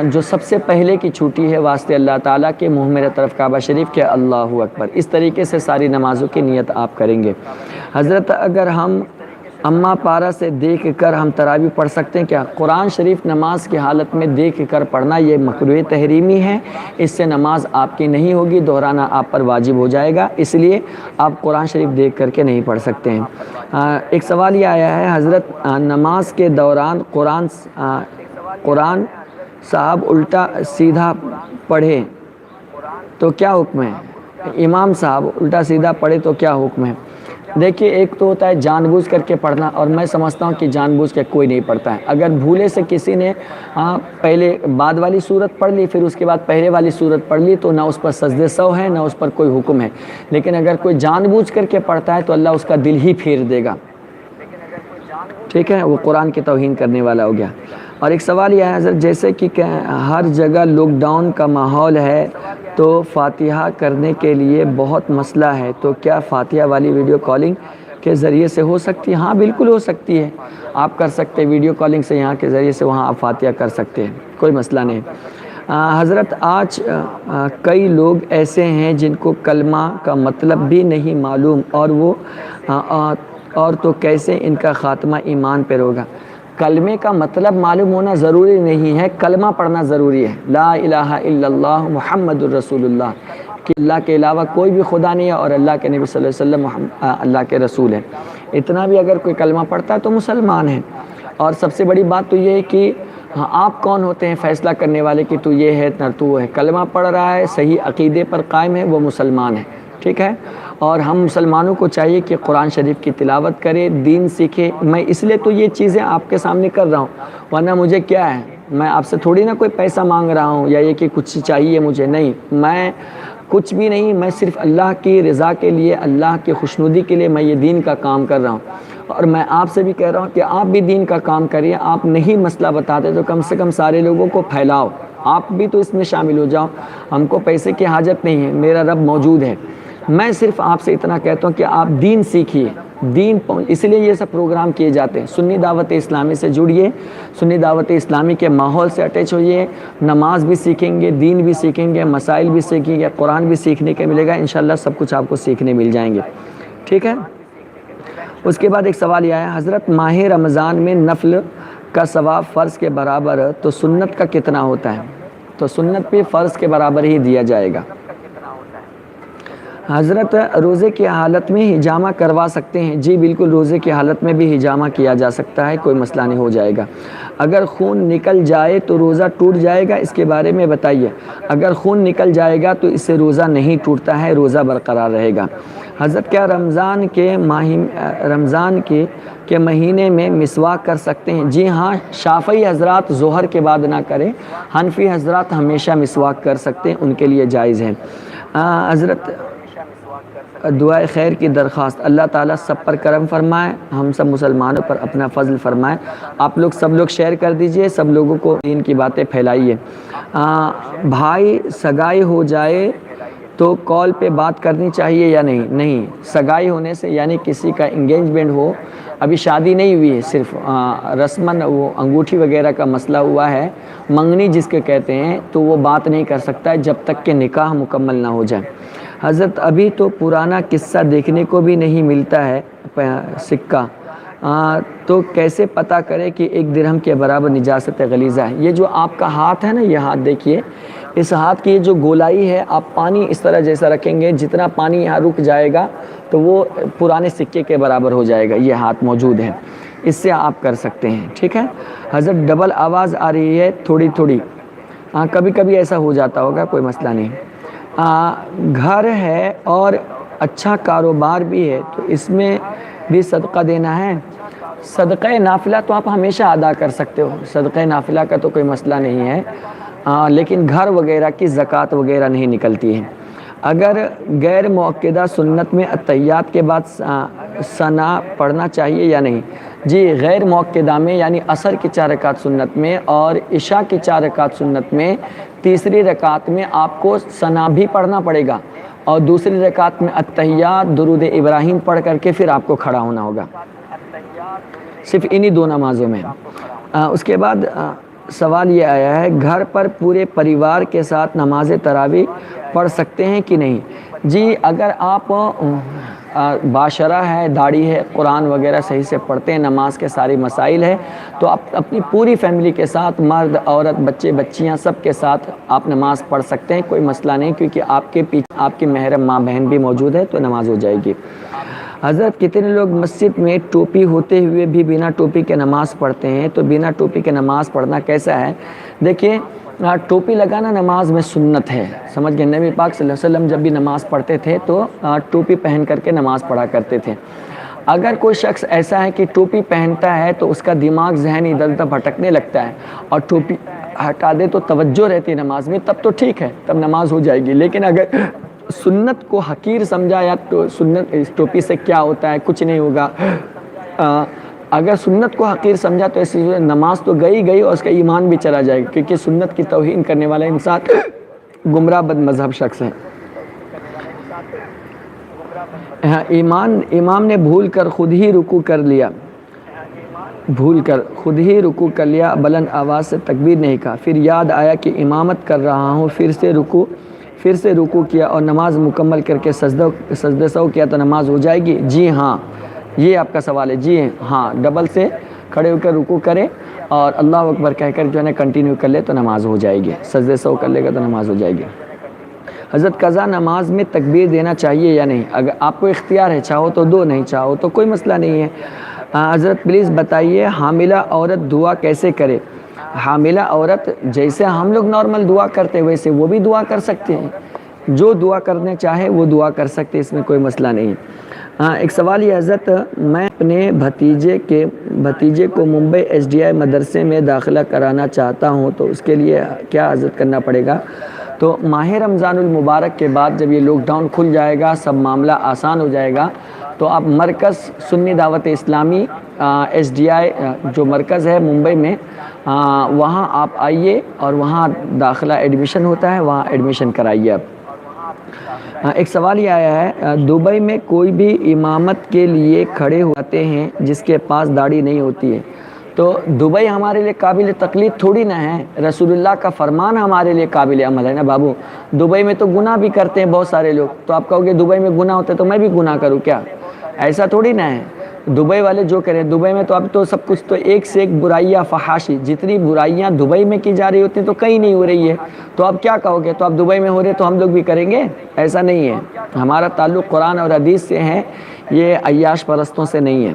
جو سب سے پہلے کی چھوٹی ہے واسطے اللہ تعالیٰ کے، منہ میرے طرف کعبہ شریف کے، اللہ اکبر، اس طریقے سے ساری نمازوں کی نیت آپ کریں گے۔ حضرت اگر ہم اماں پارہ سے دیکھ کر ہم تراویح پڑھ سکتے ہیں کیا؟ قرآن شریف نماز کی حالت میں دیکھ کر پڑھنا یہ مکروہ تحریمی ہے، اس سے نماز آپ کی نہیں ہوگی، دہرانا آپ پر واجب ہو جائے گا، اس لیے آپ قرآن شریف دیکھ کر کے نہیں پڑھ سکتے ہیں۔ ایک سوال یہ آیا ہے، حضرت نماز کے دوران قرآن صاحب الٹا سیدھا پڑھے تو کیا حکم ہے؟ امام صاحب الٹا سیدھا پڑھے تو کیا حکم ہے؟ دیکھیے، ایک تو ہوتا ہے جان بوجھ کر کے پڑھنا، اور میں سمجھتا ہوں کہ جان بوجھ کے کوئی نہیں پڑھتا ہے۔ اگر بھولے سے کسی نے پہلے بعد والی صورت پڑھ لی، پھر اس کے بعد پہلے والی صورت پڑھ لی، تو نہ اس پر سجدے سہو ہے، نہ اس پر کوئی حکم ہے۔ لیکن اگر کوئی جان بوجھ کر کے پڑھتا ہے تو اللہ اس کا دل ہی پھیر دے گا، ٹھیک ہے، وہ قرآن کی توہین کرنے والا ہو گیا۔ اور ایک سوال یہ ہے حضرت، جیسے کہ ہر جگہ لاک ڈاؤن کا ماحول ہے تو فاتحہ کرنے کے لیے بہت مسئلہ ہے، تو کیا فاتحہ والی ویڈیو کالنگ کے ذریعے سے ہو سکتی ہے؟ ہاں بالکل ہو سکتی ہے، آپ کر سکتے ہیں ویڈیو کالنگ سے، یہاں کے ذریعے سے وہاں آپ فاتحہ کر سکتے ہیں، کوئی مسئلہ نہیں۔ حضرت آج کئی لوگ ایسے ہیں جن کو کلمہ کا مطلب بھی نہیں معلوم، اور تو کیسے ان کا خاتمہ ایمان پر ہوگا؟ کلمے کا مطلب معلوم ہونا ضروری نہیں ہے، کلمہ پڑھنا ضروری ہے، لا الہ الا اللہ محمد الرسول اللہ، کہ اللہ کے علاوہ کوئی بھی خدا نہیں ہے اور اللہ کے نبی صلی اللہ علیہ وسلم اللہ کے رسول ہیں، اتنا بھی اگر کوئی کلمہ پڑھتا ہے تو مسلمان ہے۔ اور سب سے بڑی بات تو یہ ہے کہ آپ کون ہوتے ہیں فیصلہ کرنے والے کہ تو یہ ہے نہ تو وہ ہے؟ کلمہ پڑھ رہا ہے، صحیح عقیدے پر قائم ہے، وہ مسلمان ہے، ٹھیک ہے۔ اور ہم مسلمانوں کو چاہیے کہ قرآن شریف کی تلاوت کرے، دین سیکھے۔ میں اس لیے تو یہ چیزیں آپ کے سامنے کر رہا ہوں، ورنہ مجھے کیا ہے، میں آپ سے تھوڑی نہ کوئی پیسہ مانگ رہا ہوں یا یہ کہ کچھ چاہیے مجھے، نہیں، میں کچھ بھی نہیں، میں صرف اللہ کی رضا کے لیے، اللہ کی خوشنودی کے لیے میں یہ دین کا کام کر رہا ہوں۔ اور میں آپ سے بھی کہہ رہا ہوں کہ آپ بھی دین کا کام کریے، آپ نہیں مسئلہ بتاتے تو کم سے کم سارے لوگوں کو پھیلاؤ، آپ بھی تو اس میں شامل ہو جاؤ۔ ہم کو پیسے کی حاجت نہیں ہے، میرا رب موجود ہے۔ میں صرف آپ سے اتنا کہتا ہوں کہ آپ دین سیکھیے، اس لیے یہ سب پروگرام کیے جاتے ہیں۔ سنی دعوت اسلامی سے جڑیے، سنی دعوت اسلامی کے ماحول سے اٹیچ ہوئیے، نماز بھی سیکھیں گے، دین بھی سیکھیں گے، مسائل بھی سیکھیں گے، قرآن بھی سیکھنے کے ملے گا، انشاءاللہ سب کچھ آپ کو سیکھنے مل جائیں گے، ٹھیک ہے۔ اس کے بعد ایک سوال یہ آیا، حضرت ماہ رمضان میں نفل کا ثواب فرض کے برابر تو سنت کا کتنا ہوتا ہے؟ تو سنت بھی فرض کے برابر ہی دیا جائے گا۔ حضرت روزے کی حالت میں ہجامہ کروا سکتے ہیں؟ جی بالکل، روزے کی حالت میں بھی ہجامہ کیا جا سکتا ہے، کوئی مسئلہ نہیں، ہو جائے گا۔ اگر خون نکل جائے تو روزہ ٹوٹ جائے گا، اس کے بارے میں بتائیے۔ اگر خون نکل جائے گا تو اس سے روزہ نہیں ٹوٹتا ہے، روزہ برقرار رہے گا۔ حضرت کیا رمضان کے مہینے میں مسواک کر سکتے ہیں؟ جی ہاں، شافعی حضرات ظہر کے بعد نہ کریں، حنفی حضرات ہمیشہ مسواک کر سکتے ہیں، ان کے لیے جائز ہے۔ حضرت دعائے خیر کی درخواست، اللہ تعالیٰ سب پر کرم فرمائے، ہم سب مسلمانوں پر اپنا فضل فرمائے۔ آپ لوگ سب لوگ شیئر کر دیجئے، سب لوگوں کو دین کی باتیں پھیلائیے۔ بھائی سگائی ہو جائے تو کال پہ بات کرنی چاہیے یا نہیں؟ نہیں، سگائی ہونے سے یعنی کسی کا انگیجمنٹ ہو، ابھی شادی نہیں ہوئی ہے، صرف رسماً وہ انگوٹھی وغیرہ کا مسئلہ ہوا ہے، منگنی جس کے کہتے ہیں، تو وہ بات نہیں کر سکتا ہے جب تک کہ نکاح مکمل نہ ہو جائے۔ حضرت ابھی تو پرانا قصہ دیکھنے کو بھی نہیں ملتا ہے سکہ، تو کیسے پتہ کرے کہ 1 درہم کے برابر نجاست غلیظہ ہے؟ یہ جو آپ کا ہاتھ ہے نا، یہ ہاتھ دیکھیے، اس ہاتھ کی جو گولائی ہے، آپ پانی اس طرح جیسا رکھیں گے، جتنا پانی یہاں رک جائے گا تو وہ پرانے سکے کے برابر ہو جائے گا۔ یہ ہاتھ موجود ہے، اس سے آپ کر سکتے ہیں، ٹھیک ہے۔ حضرت ڈبل آواز آ رہی ہے تھوڑی تھوڑی، کبھی کبھی ایسا ہو جاتا ہوگا، کوئی مسئلہ نہیں۔ گھر ہے اور اچھا کاروبار بھی ہے تو اس میں بھی صدقہ دینا ہے؟ صدقہ نافلہ تو آپ ہمیشہ ادا کر سکتے ہو، صدقہ نافلہ کا تو کوئی مسئلہ نہیں ہے، لیکن گھر وغیرہ کی زکوٰۃ وغیرہ نہیں نکلتی ہے۔ اگر غیر مؤکدہ سنت میں اتحیات کے بعد ثنا پڑھنا چاہیے یا نہیں؟ جی، غیر مؤکدہ میں یعنی عصر کی 4 رکعت سنت میں اور عشاء کی 4 رکعت سنت میں تیسری رکعت میں آپ کو ثنا بھی پڑھنا پڑے گا، اور دوسری رکعت میں اتحیات درود ابراہیم پڑھ کر کے پھر آپ کو کھڑا ہونا ہوگا، صرف انہی 2 نمازوں میں۔ اس کے بعد سوال یہ آیا ہے، گھر پر پورے پریوار کے ساتھ نماز تراویح پڑھ سکتے ہیں کہ نہیں؟ جی، اگر آپ باشرہ ہے، داڑھی ہے، قرآن وغیرہ صحیح سے پڑھتے ہیں، نماز کے ساری مسائل ہے، تو آپ اپنی پوری فیملی کے ساتھ، مرد عورت بچے بچیاں سب کے ساتھ آپ نماز پڑھ سکتے ہیں، کوئی مسئلہ نہیں، کیونکہ آپ کے پیچھے آپ کی محرم ماں بہن بھی موجود ہے تو نماز ہو جائے گی۔ حضرت کتنے لوگ مسجد میں ٹوپی ہوتے ہوئے بھی بنا ٹوپی کے نماز پڑھتے ہیں؟ تو بنا ٹوپی کے نماز پڑھنا کیسا ہے؟ دیکھیے، ٹوپی لگانا نماز میں سنت ہے، سمجھ گئے؟ نبی پاک صلی اللہ علیہ وسلم جب بھی نماز پڑھتے تھے تو ٹوپی پہن کر کے نماز پڑھا کرتے تھے۔ اگر کوئی شخص ایسا ہے کہ ٹوپی پہنتا ہے تو اس کا دماغ ذہن ادھر ادھر بھٹکنے لگتا ہے اور ٹوپی ہٹا دے تو توجہ رہتی ہے نماز میں، تب تو ٹھیک ہے، تب نماز ہو جائے گی۔ لیکن اگر سنت کو حقیر سمجھا یا سنت اس ٹوپی سے کیا ہوتا ہے، کچھ نہیں ہوگا، اگر سنت کو حقیر سمجھا تو ایسی نماز تو گئی اور اس کا ایمان بھی چلا جائے گا، کیونکہ سنت کی توہین کرنے والا انسان گمراہ بد مذہب شخص ہے۔ امام نے بھول کر خود ہی رکوع کر لیا، بلند آواز سے تکبیر نہیں کہا، پھر یاد آیا کہ امامت کر رہا ہوں، پھر سے رکوع کیا اور نماز مکمل کر کے سجدہ سہو کیا تو نماز ہو جائے گی؟ جی ہاں، یہ آپ کا سوال ہے، جی ہاں، ڈبل سے کھڑے ہو کر رکوع کرے اور اللہ اکبر کہہ کر جو ہے نا کنٹینیو کر لے تو نماز ہو جائے گی، سجدہ سہو کر لے گا تو نماز ہو جائے گی۔ حضرت قضا نماز میں تکبیر دینا چاہیے یا نہیں؟ اگر آپ کو اختیار ہے، چاہو تو دو، نہیں چاہو تو کوئی مسئلہ نہیں ہے۔ حضرت پلیز بتائیے حاملہ عورت دعا کیسے کرے؟ حاملہ عورت جیسے ہم لوگ نارمل دعا کرتے ویسے وہ بھی دعا کر سکتے ہیں، جو دعا کرنے چاہے وہ دعا کر سکتے، اس میں کوئی مسئلہ نہیں۔ ایک سوال یہ حضرت، میں اپنے بھتیجے کو ممبئی SDI مدرسے میں داخلہ کرانا چاہتا ہوں تو اس کے لیے کیا حضرت کرنا پڑے گا؟ تو ماہ رمضان المبارک کے بعد جب یہ لاک ڈاؤن کھل جائے گا، سب معاملہ آسان ہو جائے گا، تو آپ مرکز سنی دعوت اسلامی SDI جو مرکز ہے ممبئی میں، وہاں آپ آئیے اور وہاں داخلہ ایڈمیشن ہوتا ہے، وہاں ایڈمیشن کرائیے آپ۔ ایک سوال یہ آیا ہے، دبئی میں کوئی بھی امامت کے لیے کھڑے ہوتے ہیں جس کے پاس داڑھی نہیں ہوتی ہے؟ تو دبئی ہمارے لیے قابل تقلید تھوڑی نہ ہے، رسول اللہ کا فرمان ہمارے لیے قابل عمل ہے نا بابو۔ دبئی میں تو گناہ بھی کرتے ہیں بہت سارے لوگ، تو آپ کہو گے دبئی میں گناہ ہوتے تو میں بھی گناہ کروں کیا؟ ایسا تھوڑی نہ ہے۔ دبئی والے جو کریں، دبئی میں تو اب تو سب کچھ تو ایک سے ایک برائیاں فحاشی، جتنی برائیاں دبئی میں کی جا رہی ہوتی ہیں تو کہیں نہیں ہو رہی ہے، تو اب کیا کہو گے؟ تو اب دبئی میں ہو رہے تو ہم لوگ بھی کریں گے؟ ایسا نہیں ہے، ہمارا تعلق قرآن اور حدیث سے ہے، یہ عیاش پرستوں سے نہیں ہے۔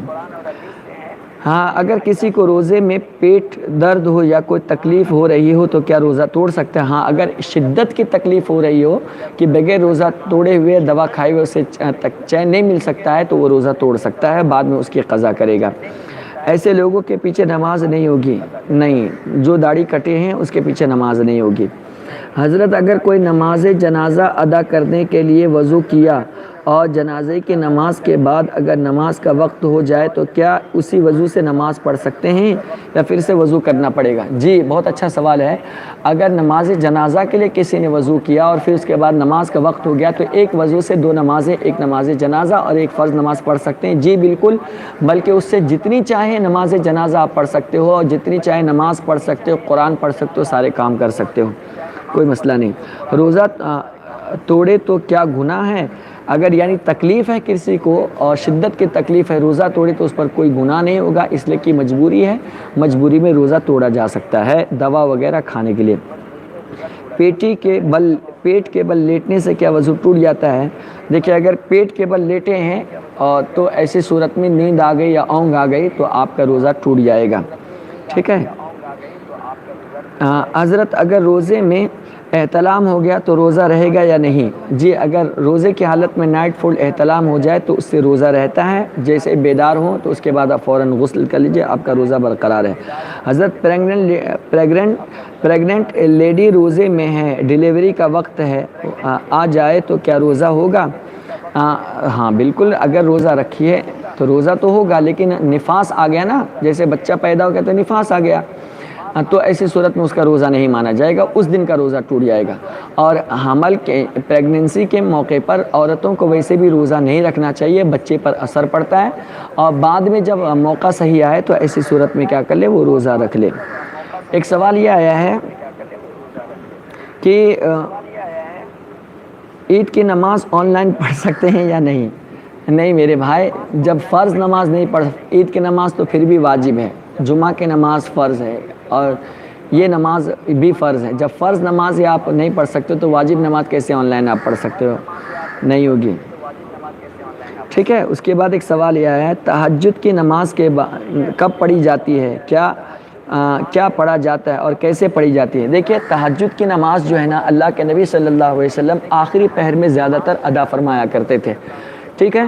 ہاں، اگر کسی کو روزے میں پیٹ درد ہو یا کوئی تکلیف ہو رہی ہو تو کیا روزہ توڑ سکتا ہے؟ ہاں، اگر شدت کی تکلیف ہو رہی ہو کہ بغیر روزہ توڑے ہوئے، دوا کھائے ہوئے اسے چین نہیں مل سکتا ہے تو وہ روزہ توڑ سکتا ہے، بعد میں اس کی قضا کرے گا۔ ایسے لوگوں کے پیچھے نماز نہیں ہوگی، نہیں، جو داڑھی کٹے ہیں اس کے پیچھے نماز نہیں ہوگی۔ حضرت، اگر کوئی نماز جنازہ ادا کرنے کے لیے وضو کیا اور جنازے کی نماز کے بعد اگر نماز کا وقت ہو جائے تو کیا اسی وضو سے نماز پڑھ سکتے ہیں یا پھر سے وضو کرنا پڑے گا؟ جی، بہت اچھا سوال ہے۔ اگر نماز جنازہ کے لیے کسی نے وضو کیا اور پھر اس کے بعد نماز کا وقت ہو گیا تو ایک وضو سے دو نمازیں، ایک نماز جنازہ اور ایک فرض نماز پڑھ سکتے ہیں؟ جی بالکل، بلکہ اس سے جتنی چاہیں نماز جنازہ آپ پڑھ سکتے ہو اور جتنی چاہیں نماز پڑھ سکتے ہو، قرآن پڑھ سکتے ہو، سارے کام کر سکتے ہو، کوئی مسئلہ نہیں۔ روزہ توڑے تو کیا گناہ ہے؟ اگر یعنی تکلیف ہے کسی کو اور شدت کی تکلیف ہے، روزہ توڑے تو اس پر کوئی گناہ نہیں ہوگا، اس لیے کہ مجبوری ہے، مجبوری میں روزہ توڑا جا سکتا ہے دوا وغیرہ کھانے کے لیے۔ پیٹ کے بل لیٹنے سے کیا وضو ٹوٹ جاتا ہے؟ دیکھیں، اگر پیٹ کے بل لیٹے ہیں تو ایسی صورت میں نیند آ گئی یا اونگ آ گئی تو آپ کا روزہ ٹوٹ جائے گا، ٹھیک ہے۔ حضرت، اگر روزے میں احتلام ہو گیا تو روزہ رہے گا یا نہیں؟ جی، اگر روزے کی حالت میں نائٹ فول احتلام ہو جائے تو اس سے روزہ رہتا ہے، جیسے بیدار ہوں تو اس کے بعد آپ فوراً غسل کر لیجئے، آپ کا روزہ برقرار ہے۔ حضرت، پریگننٹ لیڈی روزے میں ہے، ڈیلیوری کا وقت ہے، آ جائے تو کیا روزہ ہوگا؟ ہاں بالکل، اگر روزہ رکھیے تو روزہ تو ہوگا، لیکن نفاس آ گیا نا، جیسے بچہ پیدا ہو گیا تو نفاس آ گیا، تو ایسی صورت میں اس کا روزہ نہیں مانا جائے گا، اس دن کا روزہ ٹوٹ جائے گا۔ اور پریگننسی کے موقع پر عورتوں کو ویسے بھی روزہ نہیں رکھنا چاہیے، بچے پر اثر پڑتا ہے، اور بعد میں جب موقع صحیح آئے تو ایسی صورت میں کیا کر لے، وہ روزہ رکھ لے۔ ایک سوال یہ آیا ہے کہ عید کی نماز آن لائن پڑھ سکتے ہیں یا نہیں؟ نہیں میرے بھائی، جب فرض نماز نہیں پڑھ، عید کی نماز تو پھر بھی واجب ہے، جمعہ کی نماز فرض ہے اور یہ نماز بھی فرض ہے، جب فرض نماز یہ آپ نہیں پڑھ سکتے تو واجب نماز کیسے آن لائن آپ پڑھ سکتے ہو؟ نہیں ہوگی، ٹھیک ہے۔ اس کے بعد ایک سوال یہ آیا ہے، تہجد کی نماز کب پڑھی جاتی ہے؟ کیا پڑھا جاتا ہے اور کیسے پڑھی جاتی ہے؟ دیکھیے، تہجد کی نماز جو ہے نا، اللہ کے نبی صلی اللہ علیہ وسلم آخری پہر میں زیادہ تر ادا فرمایا کرتے تھے، ٹھیک ہے۔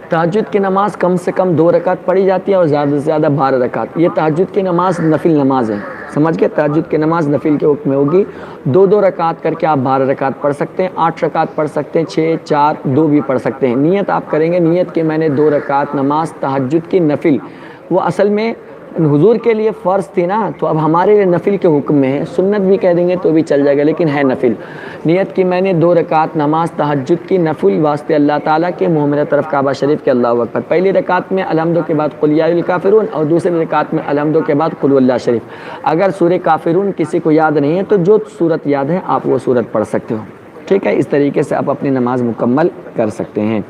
تہجد کی نماز کم سے کم 2 رکعت پڑھی جاتی ہے اور زیادہ سے زیادہ 12 رکعت۔ یہ تہجد کی نماز نفل نماز ہے، سمجھ کے، تہجد کی نماز نفل کے حکم میں ہوگی، 2 رکعت کر کے آپ 12 رکعت پڑھ سکتے ہیں، 8 رکعت پڑھ سکتے ہیں، 6، 4، 2 بھی پڑھ سکتے ہیں۔ نیت آپ کریں گے، نیت کہ میں نے 2 رکعت نماز تہجد کی نفل، وہ اصل میں حضور کے لیے فرض تھی نا، تو اب ہمارے لیے نفل کے حکم میں ہے، سنت بھی کہہ دیں گے تو بھی چل جائے گا، لیکن ہے نفل۔ نیت کی میں نے 2 رکعت نماز تہجد کی نفل واسطے اللہ تعالیٰ کے، منہ میرے طرف کعبہ شریف کے، اللہ اکبر۔ پہلی رکعت میں الحمد کے بعد قل یا الکافرون اور دوسری رکعت میں الحمد کے بعد قل اللہ شریف۔ اگر سورہ کافرون کسی کو یاد نہیں ہے تو جو سورت یاد ہے آپ وہ سورت پڑھ سکتے ہو، ٹھیک ہے۔ اس طریقے سے آپ اپنی نماز مکمل کر سکتے ہیں۔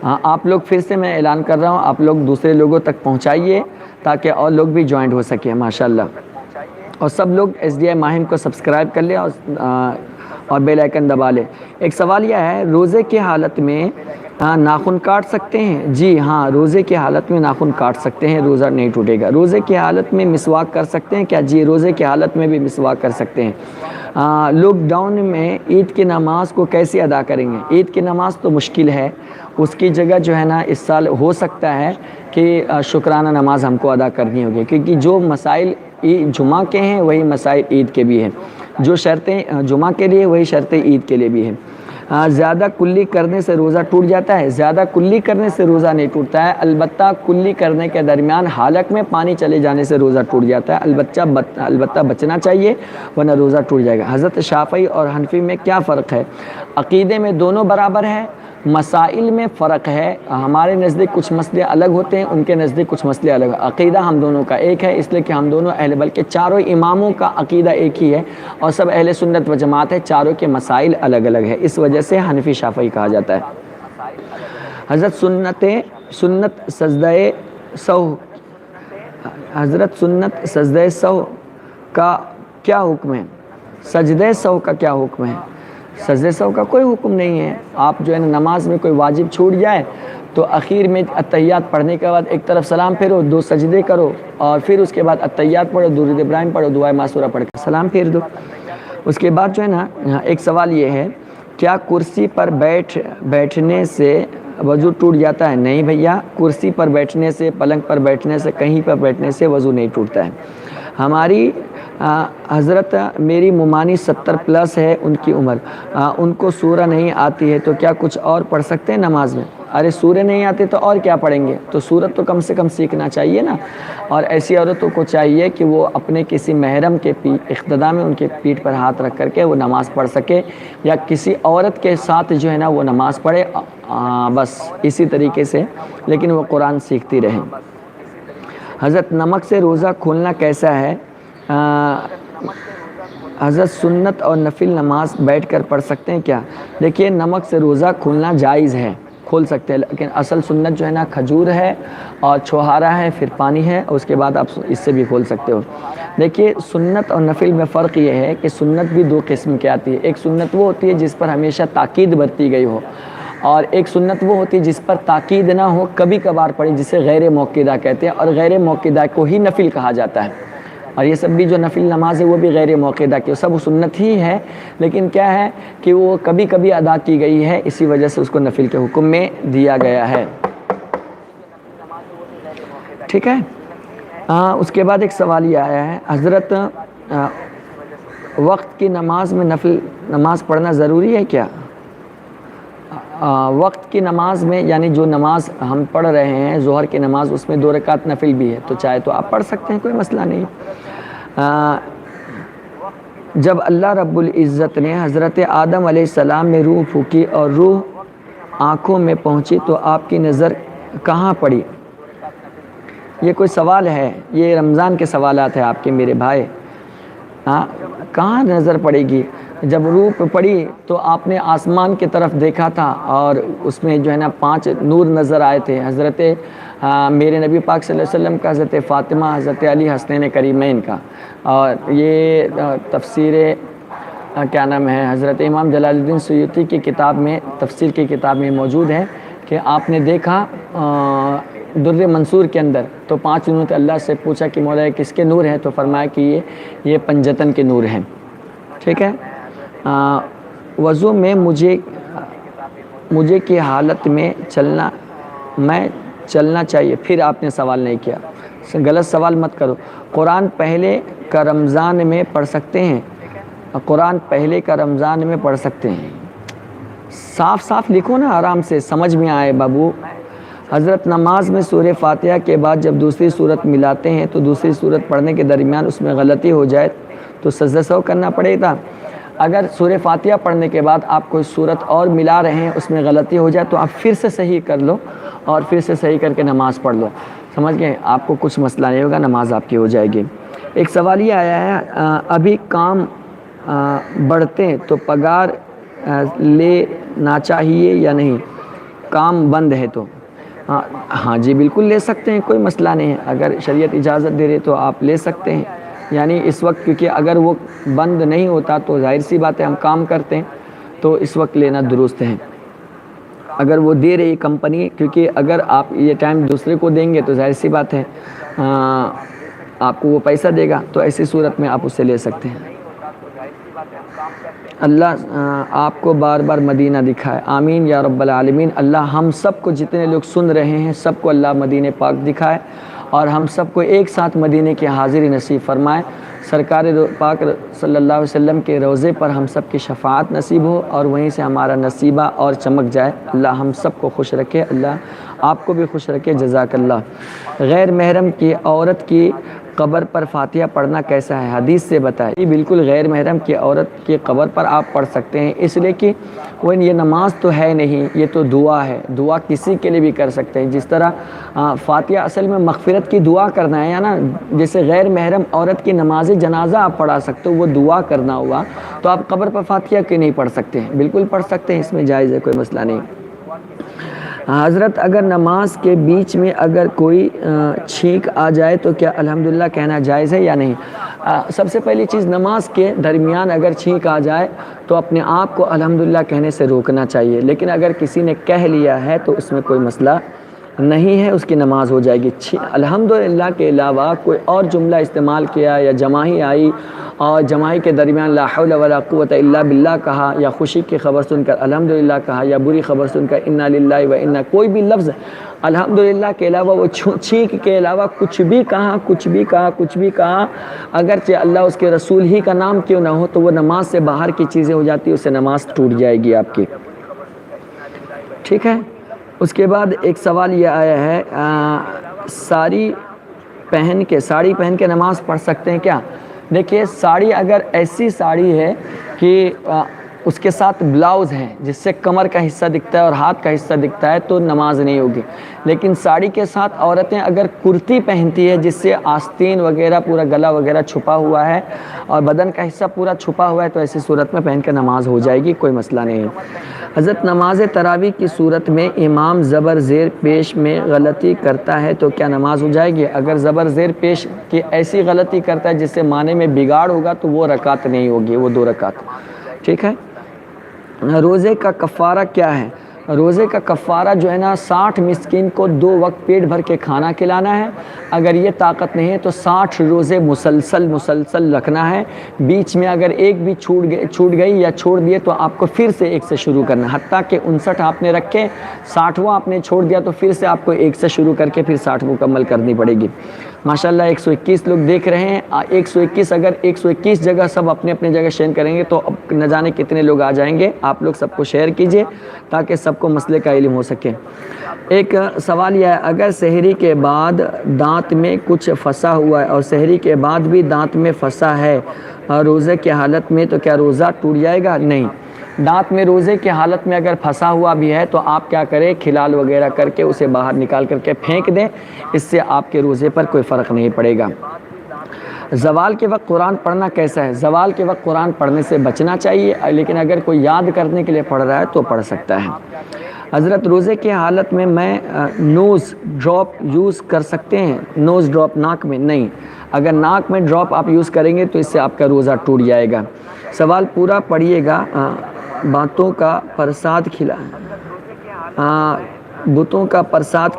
آپ لوگ، پھر سے میں اعلان کر رہا ہوں، آپ لوگ دوسرے لوگوں تک پہنچائیے تاکہ اور لوگ بھی جوائنٹ ہو سکے، ماشاءاللہ۔ اور سب لوگ SDI ماہم کو سبسکرائب کر لیں اور بیل آئیکن دبا لیں۔ ایک سوال یہ ہے، روزے کی حالت میں ناخن کاٹ سکتے ہیں؟ جی ہاں، روزے کی حالت میں ناخن کاٹ سکتے ہیں، روزہ نہیں ٹوٹے گا۔ روزے کی حالت میں مسواک کر سکتے ہیں کیا؟ جی، روزے کی حالت میں بھی مسواک کر سکتے ہیں۔ لاک ڈاؤن میں عید کی نماز کو کیسے ادا کریں گے؟ عید کی نماز تو مشکل ہے، اس کی جگہ جو ہے نا اس سال ہو سکتا ہے کہ شکرانہ نماز ہم کو ادا کرنی ہوگی، کیونکہ جو مسائل جمعہ کے ہیں وہی مسائل عید کے بھی ہیں، جو شرطیں جمعہ کے لیے وہی شرطیں عید کے لیے بھی ہیں۔ زیادہ کلی کرنے سے روزہ ٹوٹ جاتا ہے؟ زیادہ کلی کرنے سے روزہ نہیں ٹوٹتا ہے، البتہ کلی کرنے کے درمیان حلق میں پانی چلے جانے سے روزہ ٹوٹ جاتا ہے، البتہ بچنا چاہیے ورنہ روزہ ٹوٹ جائے گا۔ حضرت، شافعی اور حنفی میں کیا فرق ہے؟ عقیدے میں دونوں برابر ہے، مسائل میں فرق ہے، ہمارے نزدیک کچھ مسئلے الگ ہوتے ہیں، ان کے نزدیک کچھ مسئلے الگ ہیں۔ عقیدہ ہم دونوں کا ایک ہے، اس لیے کہ ہم دونوں بلکہ چاروں اماموں کا عقیدہ ایک ہی ہے اور سب اہل سنت و جماعت ہے، چاروں کے مسائل الگ الگ ہے، اس وجہ سے حنفی شافعی کہا جاتا ہے۔ حضرت، سنت سہو، حضرت سنت سجدہ سہو کا کیا حکم ہے؟ سجدہ سہو کا کیا حکم ہے؟ سجدہ سہو کا کوئی حکم نہیں ہے. آپ جو ہے نا نماز میں کوئی واجب چھوٹ جائے تو اخیر میں اتحیات پڑھنے کے بعد ایک طرف سلام پھیرو، 2 سجدے کرو، اور پھر اس کے بعد اتحیات پڑھو، درود ابراہیم پڑھو، دعائے معصورہ پڑھ کے سلام پھیر دو. اس کے بعد جو ہے نا ایک سوال یہ ہے، کیا کرسی پر بیٹھنے سے وضو ٹوٹ جاتا ہے؟ نہیں بھیا، کرسی پر بیٹھنے سے، پلنگ پر بیٹھنے سے، کہیں پر بیٹھنے سے وضو نہیں ٹوٹتا ہے. ہماری حضرت میری ممانی 70+ ہے ان کی عمر، ان کو سورہ نہیں آتی ہے تو کیا کچھ اور پڑھ سکتے ہیں نماز میں؟ ارے سورہ نہیں آتے تو اور کیا پڑھیں گے؟ تو سورت تو کم سے کم سیکھنا چاہیے نا. اور ایسی عورتوں کو چاہیے کہ وہ اپنے کسی محرم کے اقتداء میں ان کے پیٹھ پر ہاتھ رکھ کر کے وہ نماز پڑھ سکے، یا کسی عورت کے ساتھ جو ہے نا وہ نماز پڑھے، بس اسی طریقے سے، لیکن وہ قرآن سیکھتی رہیں. حضرت نمک سے روزہ کھولنا کیسا ہے؟ حضرت سنت اور نفل نماز بیٹھ کر پڑھ سکتے ہیں کیا؟ دیکھیے نمک سے روزہ کھولنا جائز ہے، کھول سکتے ہیں، لیکن اصل سنت جو ہے نا کھجور ہے اور چھوہارا ہے، پھر پانی ہے، اس کے بعد آپ اس سے بھی کھول سکتے ہو. دیکھیے سنت اور نفل میں فرق یہ ہے کہ سنت بھی 2 قسم کی آتی ہے. ایک سنت وہ ہوتی ہے جس پر ہمیشہ تاکید برتی گئی ہو، اور ایک سنت وہ ہوتی ہے جس پر تاکید نہ ہو، کبھی کبھار پڑھی، جسے غیر موقدہ کہتے ہیں، اور غیر موقدہ کو ہی نفل کہا جاتا ہے. اور یہ سب بھی جو نفل نماز ہے وہ بھی غیر موقدہ کی، سب سنت ہی ہے، لیکن کیا ہے کہ وہ کبھی کبھی ادا کی گئی ہے، اسی وجہ سے اس کو نفل کے حکم میں دیا گیا ہے. ٹھیک ہے. اس کے بعد ایک سوال یہ آیا ہے، حضرت وقت کی نماز میں نفل نماز پڑھنا ضروری ہے کیا؟ وقت کی نماز میں، یعنی جو نماز ہم پڑھ رہے ہیں ظہر کی نماز، اس میں 2 رکعت نفل بھی ہے، تو چاہے تو آپ پڑھ سکتے ہیں، کوئی مسئلہ نہیں. جب اللہ رب العزت نے حضرت آدم علیہ السلام میں روح پھونکی اور روح آنکھوں میں پہنچی تو آپ کی نظر کہاں پڑی؟ یہ کوئی سوال ہے؟ یہ رمضان کے سوالات ہیں آپ کے میرے بھائی. کہاں نظر پڑے گی؟ جب روح پڑی تو آپ نے آسمان کی طرف دیکھا تھا، اور اس میں جو ہے نا 5 نور نظر آئے تھے، حضرت میرے نبی پاک صلی اللہ علیہ وسلم کا، حضرت فاطمہ، حضرت علی حسنین کریمین کا. اور یہ تفسیر کیا نام ہے، حضرت امام جلال الدین سیوطی کی کتاب میں، تفسیر کی کتاب میں موجود ہے کہ آپ نے دیکھا در منصور کے اندر، تو 5 نور تھے. اللہ سے پوچھا کہ مولا کس کے نور ہیں؟ تو فرمایا کہ یہ پنجتن کے نور ہیں. ٹھیک ہے. وضو میں مجھے کی حالت میں چلنا چاہیے؟ پھر آپ نے سوال نہیں کیا، غلط سوال مت کرو. قرآن پہلے کا رمضان میں پڑھ سکتے ہیں؟ قرآن پہلے کا رمضان میں پڑھ سکتے ہیں. صاف لکھو نا، آرام سے سمجھ میں آئے بابو. حضرت نماز میں سورہ فاتحہ کے بعد جب دوسری سورت ملاتے ہیں تو دوسری سورت پڑھنے کے درمیان اس میں غلطی ہو جائے تو سجدہ سہو کرنا پڑے گا. اگر سورہ فاتحہ پڑھنے کے بعد آپ کوئی سورت اور ملا رہے ہیں، اس میں غلطی ہو جائے تو آپ پھر سے صحیح کر لو، اور پھر سے صحیح کر کے نماز پڑھ لو. سمجھ گئے؟ آپ کو کچھ مسئلہ نہیں ہوگا، نماز آپ کی ہو جائے گی. ایک سوال یہ آیا ہے، ابھی کام بڑھتے ہیں تو پگار لینا چاہیے یا نہیں؟ کام بند ہے تو ہاں جی بالکل لے سکتے ہیں، کوئی مسئلہ نہیں ہے. اگر شریعت اجازت دے رہے تو آپ لے سکتے ہیں. یعنی اس وقت، کیونکہ اگر وہ بند نہیں ہوتا تو ظاہر سی بات ہے ہم کام کرتے ہیں، تو اس وقت لینا درست ہے. اگر وہ دے رہی کمپنی، کیونکہ اگر آپ یہ ٹائم دوسرے کو دیں گے تو ظاہر سی بات ہے آپ کو وہ پیسہ دے گا، تو ایسی صورت میں آپ اس سے لے سکتے ہیں. اللہ آپ کو بار بار مدینہ دکھائے، آمین یا رب العالمین. اللہ ہم سب کو، جتنے لوگ سن رہے ہیں سب کو اللہ مدینہ پاک دکھائے، اور ہم سب کو ایک ساتھ مدینہ کی حاضری نصیب فرمائے. سرکار پاک صلی اللہ علیہ وسلم کے روضے پر ہم سب کی شفاعت نصیب ہو، اور وہیں سے ہمارا نصیبہ اور چمک جائے. اللہ ہم سب کو خوش رکھے، اللہ آپ کو بھی خوش رکھے. جزاک اللہ. غیر محرم کی عورت کی قبر پر فاتحہ پڑھنا کیسا ہے؟ حدیث سے بتائیں. یہ بالکل غیر محرم کی عورت کی قبر پر آپ پڑھ سکتے ہیں، اس لیے کہ وہ یہ نماز تو ہے نہیں، یہ تو دعا ہے. دعا کسی کے لیے بھی کر سکتے ہیں. جس طرح فاتحہ اصل میں مغفرت کی دعا کرنا ہے، یا نا جیسے غیر محرم عورت کی نماز جنازہ آپ پڑھا سکتے ہو، وہ دعا کرنا ہوا، تو آپ قبر پر فاتحہ کیوں نہیں پڑھ سکتے ہیں؟ بالکل پڑھ سکتے ہیں، اس میں جائز ہے، کوئی مسئلہ نہیں. حضرت اگر نماز کے بیچ میں اگر کوئی چھینک آ جائے تو کیا الحمدللہ کہنا جائز ہے یا نہیں؟ سب سے پہلی چیز، نماز کے درمیان اگر چھینک آ جائے تو اپنے آپ کو الحمدللہ کہنے سے روکنا چاہیے، لیکن اگر کسی نے کہہ لیا ہے تو اس میں کوئی مسئلہ نہیں ہے، اس کی نماز ہو جائے گی۔ الحمدللہ کے علاوہ کوئی اور جملہ استعمال کیا یا جماعی آئی اور جماعی کے درمیان لا حول ولا قوت الا باللہ کہا، یا خوشی کی خبر سن کر الحمدللہ کہا، یا بری خبر سن کر انا للہ و انا، کوئی بھی لفظ الحمدللہ کے علاوہ، وہ چھینک کے علاوہ کچھ بھی کہا، اگرچہ اللہ اس کے رسول ہی کا نام کیوں نہ ہو، تو وہ نماز سے باہر کی چیزیں ہو جاتی، اس سے نماز ٹوٹ جائے گی آپ کی، ٹھیک ہے۔ اس کے بعد ایک سوال یہ آیا ہے، ساڑی پہن کے نماز پڑھ سکتے ہیں کیا؟ دیکھیے، ساڑی اگر ایسی ساڑی ہے کہ اس کے ساتھ بلاؤز ہے جس سے کمر کا حصہ دکھتا ہے اور ہاتھ کا حصہ دکھتا ہے تو نماز نہیں ہوگی، لیکن ساڑی کے ساتھ عورتیں اگر کرتی پہنتی ہے جس سے آستین وغیرہ پورا گلا وغیرہ چھپا ہوا ہے اور بدن کا حصہ پورا چھپا ہوا ہے تو ایسی صورت میں پہن کے نماز ہو جائے گی، کوئی مسئلہ نہیں ہے۔ حضرت نماز تراویح کی صورت میں امام زبر زیر پیش میں غلطی کرتا ہے تو کیا نماز ہو جائے گی؟ اگر زبر زیر پیش کی ایسی غلطی کرتا ہے جس سے معنی میں بگاڑ ہوگا تو وہ رکعت نہیں ہوگی، وہ 2 رکعت، ٹھیک ہے۔ روزے کا کفارہ کیا ہے؟ روزے کا کفارہ جو ہے نا، 60 مسکین کو 2 وقت پیٹ بھر کے کھانا کھلانا ہے۔ اگر یہ طاقت نہیں ہے تو 60 روزے مسلسل رکھنا ہے، بیچ میں اگر ایک بھی چھوٹ گئی یا چھوڑ دیے تو آپ کو پھر سے ایک سے شروع کرنا ہے، حتیٰ کہ 59 آپ نے رکھے، 60واں آپ نے چھوڑ دیا تو پھر سے آپ کو ایک سے شروع کر کے پھر 60 مکمل کرنی پڑے گی۔ ماشاءاللہ 121 لوگ دیکھ رہے ہیں، 121 اگر 121 جگہ سب اپنے اپنے جگہ شیئر کریں گے تو نہ جانے کتنے لوگ آ جائیں گے۔ آپ لوگ سب کو شیئر کیجئے تاکہ سب کو مسئلے کا علم ہو سکے۔ ایک سوال یہ ہے، اگر سحری کے بعد دانت میں کچھ پھنسا ہوا ہے اور سحری کے بعد بھی دانت میں پھنسا ہے روزے کی حالت میں تو کیا روزہ ٹوٹ جائے گا؟ نہیں، دانت میں روزے کی حالت میں اگر پھنسا ہوا بھی ہے تو آپ کیا کریں، کھلال وغیرہ کر کے اسے باہر نکال کر کے پھینک دیں، اس سے آپ کے روزے پر کوئی فرق نہیں پڑے گا۔ زوال کے وقت قرآن پڑھنا کیسا ہے؟ زوال کے وقت قرآن پڑھنے سے بچنا چاہیے، لیکن اگر کوئی یاد کرنے کے لیے پڑھ رہا ہے تو پڑھ سکتا ہے۔ حضرت روزے کی حالت میں نوز ڈراپ یوز کر سکتے ہیں؟ نوز ڈراپ ناک میں نہیں، اگر ناک میں ڈراپ آپ یوز کریں گے تو اس سے آپ کا روزہ ٹوٹ جائے گا۔ سوال پورا پڑھیے گا۔ بتوں کا پرساد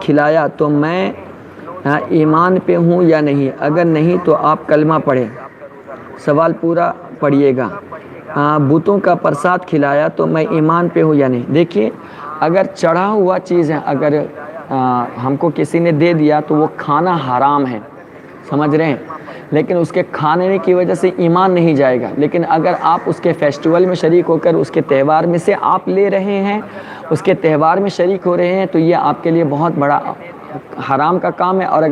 کھلایا تو میں ایمان پہ ہوں یا نہیں؟ اگر نہیں تو آپ کلمہ پڑھیں۔ سوال پورا پڑھیے گا۔ بتوں کا پرساد کھلایا تو میں ایمان پہ ہوں یا نہیں؟ دیکھیے، اگر چڑھا ہوا چیز ہے، اگر ہم کو کسی نے دے دیا تو وہ کھانا حرام ہے، سمجھ رہے ہیں، لیکن اس کے کھانے کی وجہ سے ایمان نہیں جائے گا۔ لیکن اگر آپ اس کے فیسٹیول میں شریک ہو کر اس کے تہوار میں سے آپ لے رہے ہیں، اس کے تہوار میں شریک ہو رہے ہیں تو یہ آپ کے لیے بہت بڑا حرام کا کام ہے، اور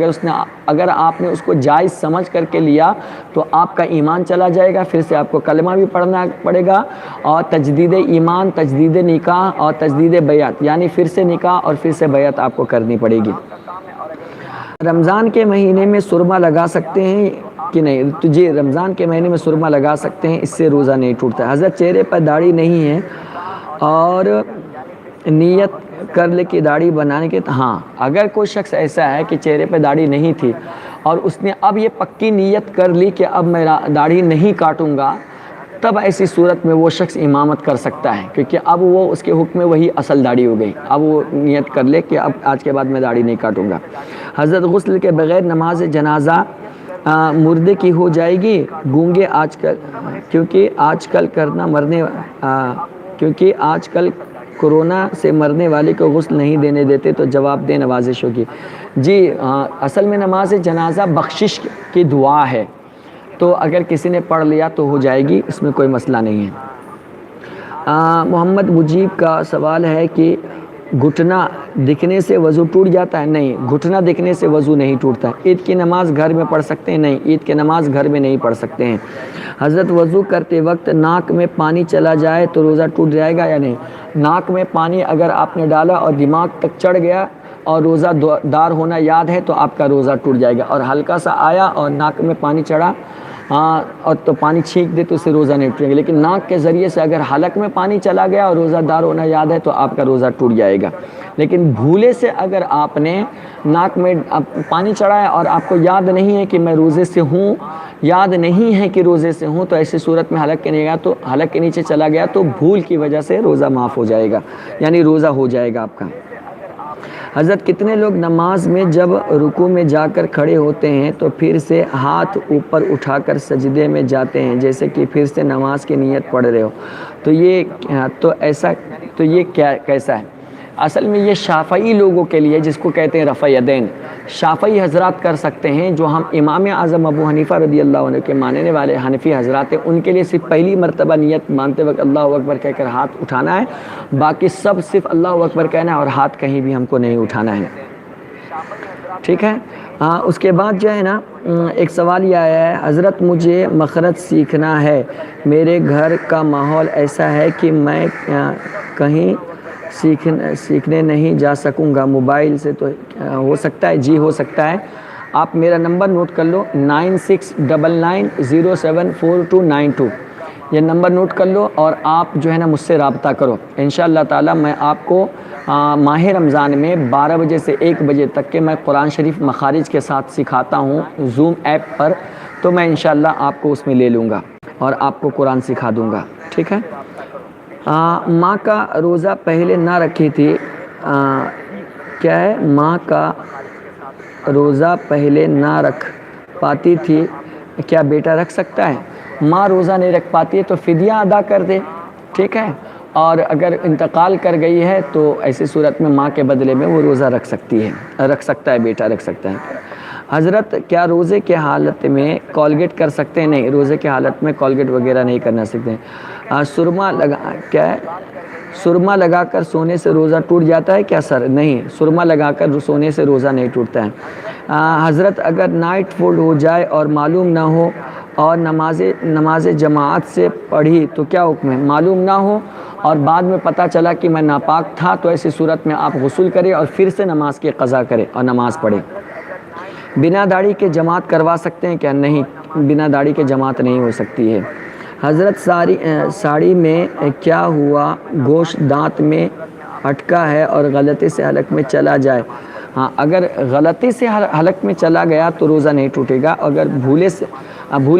اگر آپ نے اس کو جائز سمجھ کر کے لیا تو آپ کا ایمان چلا جائے گا، پھر سے آپ کو کلمہ بھی پڑھنا پڑے گا، اور تجدید ایمان، تجدید نکاح اور تجدید بیعت، یعنی پھر سے نکاح اور پھر سے بیعت آپ کو کرنی پڑے گی۔ رمضان کے مہینے میں سرما لگا سکتے ہیں کہ نہیں؟ تو جی، رمضان کے مہینے میں سرما لگا سکتے ہیں، اس سے روزہ نہیں ٹوٹتا۔ حضرت چہرے پر داڑھی نہیں ہے اور نیت کر لے کہ داڑھی بنانے کے، ہاں، اگر کوئی شخص ایسا ہے کہ چہرے پہ داڑھی نہیں تھی اور اس نے اب یہ پکی نیت کر لی کہ اب میں داڑھی نہیں کاٹوں گا، تب ایسی صورت میں وہ شخص امامت کر سکتا ہے، کیونکہ اب وہ اس کے حکم میں وہی اصل داڑھی ہو گئی، اب وہ نیت کر لے کہ اب آج کے بعد میں داڑھی نہیں کاٹوں گا۔ حضرت غسل کے بغیر نماز جنازہ مردے کی ہو جائے گی؟ گونگے کیونکہ آج کل کورونا سے مرنے والے کو غسل نہیں دینے دیتے تو جواب دیں، نوازش ہوگی۔ جی، اصل میں نماز جنازہ بخشش کی دعا ہے، تو اگر کسی نے پڑھ لیا تو ہو جائے گی، اس میں کوئی مسئلہ نہیں ہے۔ محمد مجیب کا سوال ہے کہ گھٹنا دکھنے سے وضو ٹوٹ جاتا ہے؟ نہیں، گھٹنا دکھنے سے وضو نہیں ٹوٹتا۔ عید کی نماز گھر میں پڑھ سکتے ہیں؟ نہیں، عید کی نماز گھر میں نہیں پڑھ سکتے ہیں۔ حضرت وضو کرتے وقت ناک میں پانی چلا جائے تو روزہ ٹوٹ جائے گا یا نہیں؟ ناک میں پانی اگر آپ نے ڈالا اور دماغ تک چڑھ گیا اور روزہ دار ہونا یاد ہے تو آپ کا روزہ ٹوٹ جائے گا، اور ہلکا سا آیا اور ناک میں پانی چڑھا اور تو پانی چھینک دے تو اسے روزہ نہیں ٹوٹے گا، لیکن ناک کے ذریعے سے اگر حلق میں پانی چلا گیا اور روزہ دار ہونا یاد ہے تو آپ کا روزہ ٹوٹ جائے گا۔ لیکن بھولے سے اگر آپ نے ناک میں پانی چڑھایا اور آپ کو یاد نہیں ہے کہ میں روزے سے ہوں، یاد نہیں ہے کہ روزے سے ہوں، تو ایسی صورت میں حلق کے نیچے چلا گیا تو بھول کی وجہ سے روزہ معاف ہو جائے گا، یعنی روزہ ہو جائے گا آپ کا۔ حضرت کتنے لوگ نماز میں جب رکوع میں جا کر کھڑے ہوتے ہیں تو پھر سے ہاتھ اوپر اٹھا کر سجدے میں جاتے ہیں، جیسے کہ پھر سے نماز کی نیت پڑھ رہے ہو، تو یہ کیسا ہے؟ اصل میں یہ شافعی لوگوں کے لیے، جس کو کہتے ہیں رفع یدین، شافعی حضرات کر سکتے ہیں۔ جو ہم امام اعظم ابو حنیفہ رضی اللہ عنہ کے ماننے والے حنفی حضرات ہیں، ان کے لیے صرف پہلی مرتبہ نیت مانتے وقت اللہ اکبر کہہ کر ہاتھ اٹھانا ہے، باقی سب صرف اللہ اکبر کہنا ہے اور ہاتھ کہیں بھی ہم کو نہیں اٹھانا ہے، ٹھیک ہے۔ اس کے بعد جو ہے نا ایک سوال یہ آیا ہے، حضرت مجھے مخرج سیکھنا ہے، میرے گھر کا ماحول ایسا ہے کہ میں کہیں سیکھنے نہیں جا سکوں گا، موبائل سے تو ہو سکتا ہے؟ جی ہو سکتا ہے۔ آپ میرا نمبر نوٹ کر لو، 9699074292، یہ نمبر نوٹ کر لو اور آپ جو ہے نا مجھ سے رابطہ کرو، انشاءاللہ تعالی میں آپ کو ماہ رمضان میں 12 بجے سے 1 بجے تک کے میں قرآن شریف مخارج کے ساتھ سکھاتا ہوں زوم ایپ پر، تو میں انشاءاللہ آپ کو اس میں لے لوں گا اور آپ کو قرآن سکھا دوں گا، ٹھیک ہے۔ ماں کا روزہ پہلے نہ رکھی تھی، کیا ہے؟ ماں کا روزہ پہلے نہ رکھ پاتی تھی، کیا بیٹا رکھ سکتا ہے؟ ماں روزہ نہیں رکھ پاتی ہے تو فدیہ ادا کر دے، ٹھیک ہے، اور اگر انتقال کر گئی ہے تو ایسی صورت میں ماں کے بدلے میں وہ روزہ رکھ سکتا ہے، بیٹا رکھ سکتا ہے۔ حضرت کیا روزے کے حالت میں کولگیٹ کر سکتے ہیں؟ نہیں، روزے کے حالت میں کولگیٹ وغیرہ نہیں کرنا سکتے ہیں۔ سرما لگا کر سونے سے روزہ ٹوٹ جاتا ہے کیا سر؟ نہیں، سرما لگا کر سونے سے روزہ نہیں ٹوٹتا ہے۔ حضرت اگر نائٹ فوڈ ہو جائے اور معلوم نہ ہو اور نماز جماعت سے پڑھی تو کیا حکم ہے؟ معلوم نہ ہو اور بعد میں پتہ چلا کہ میں ناپاک تھا تو ایسی صورت میں آپ غسل کریں اور پھر سے نماز کی قضا کریں اور نماز پڑھیں۔ بنا داڑھی کے جماعت کروا سکتے ہیں کیا؟ نہیں، بنا داڑھی کے جماعت نہیں ہو سکتی ہے۔ حضرت ساڑی میں کیا ہوا گوشت دانت میں اٹکا ہے اور غلطی سے حلق میں چلا جائے؟ ہاں، اگر غلطی سے حلق میں چلا گیا تو روزہ نہیں ٹوٹے گا، اگر بھولے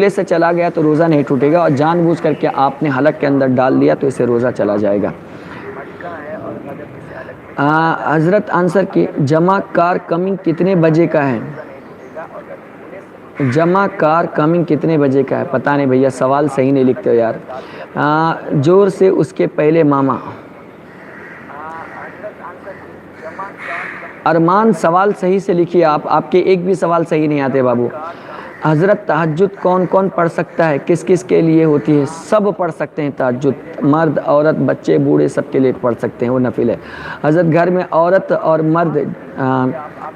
سے چلا گیا تو روزہ نہیں ٹوٹے گا، اور جان بوجھ کر کے آپ نے حلق کے اندر ڈال دیا تو اسے روزہ چلا جائے گا۔ حضرت آنسر کی جمع کار کمنگ کتنے بجے کا ہے؟ جمع کار کمنگ کتنے بجے کا ہے؟ پتہ نہیں بھیا، سوال صحیح نہیں لکھتے ہو یار، زور سے اس کے پہلے ماما۔ ارمان سوال صحیح سے لکھیے، آپ کے ایک بھی سوال صحیح نہیں آتے بابو۔ حضرت تہجد کون کون پڑھ سکتا ہے؟ کس کس کے لیے ہوتی ہے؟ سب پڑھ سکتے ہیں تہجد، مرد عورت بچے بوڑھے سب کے لیے پڑھ سکتے ہیں، وہ نفل ہے۔ حضرت گھر میں عورت اور مرد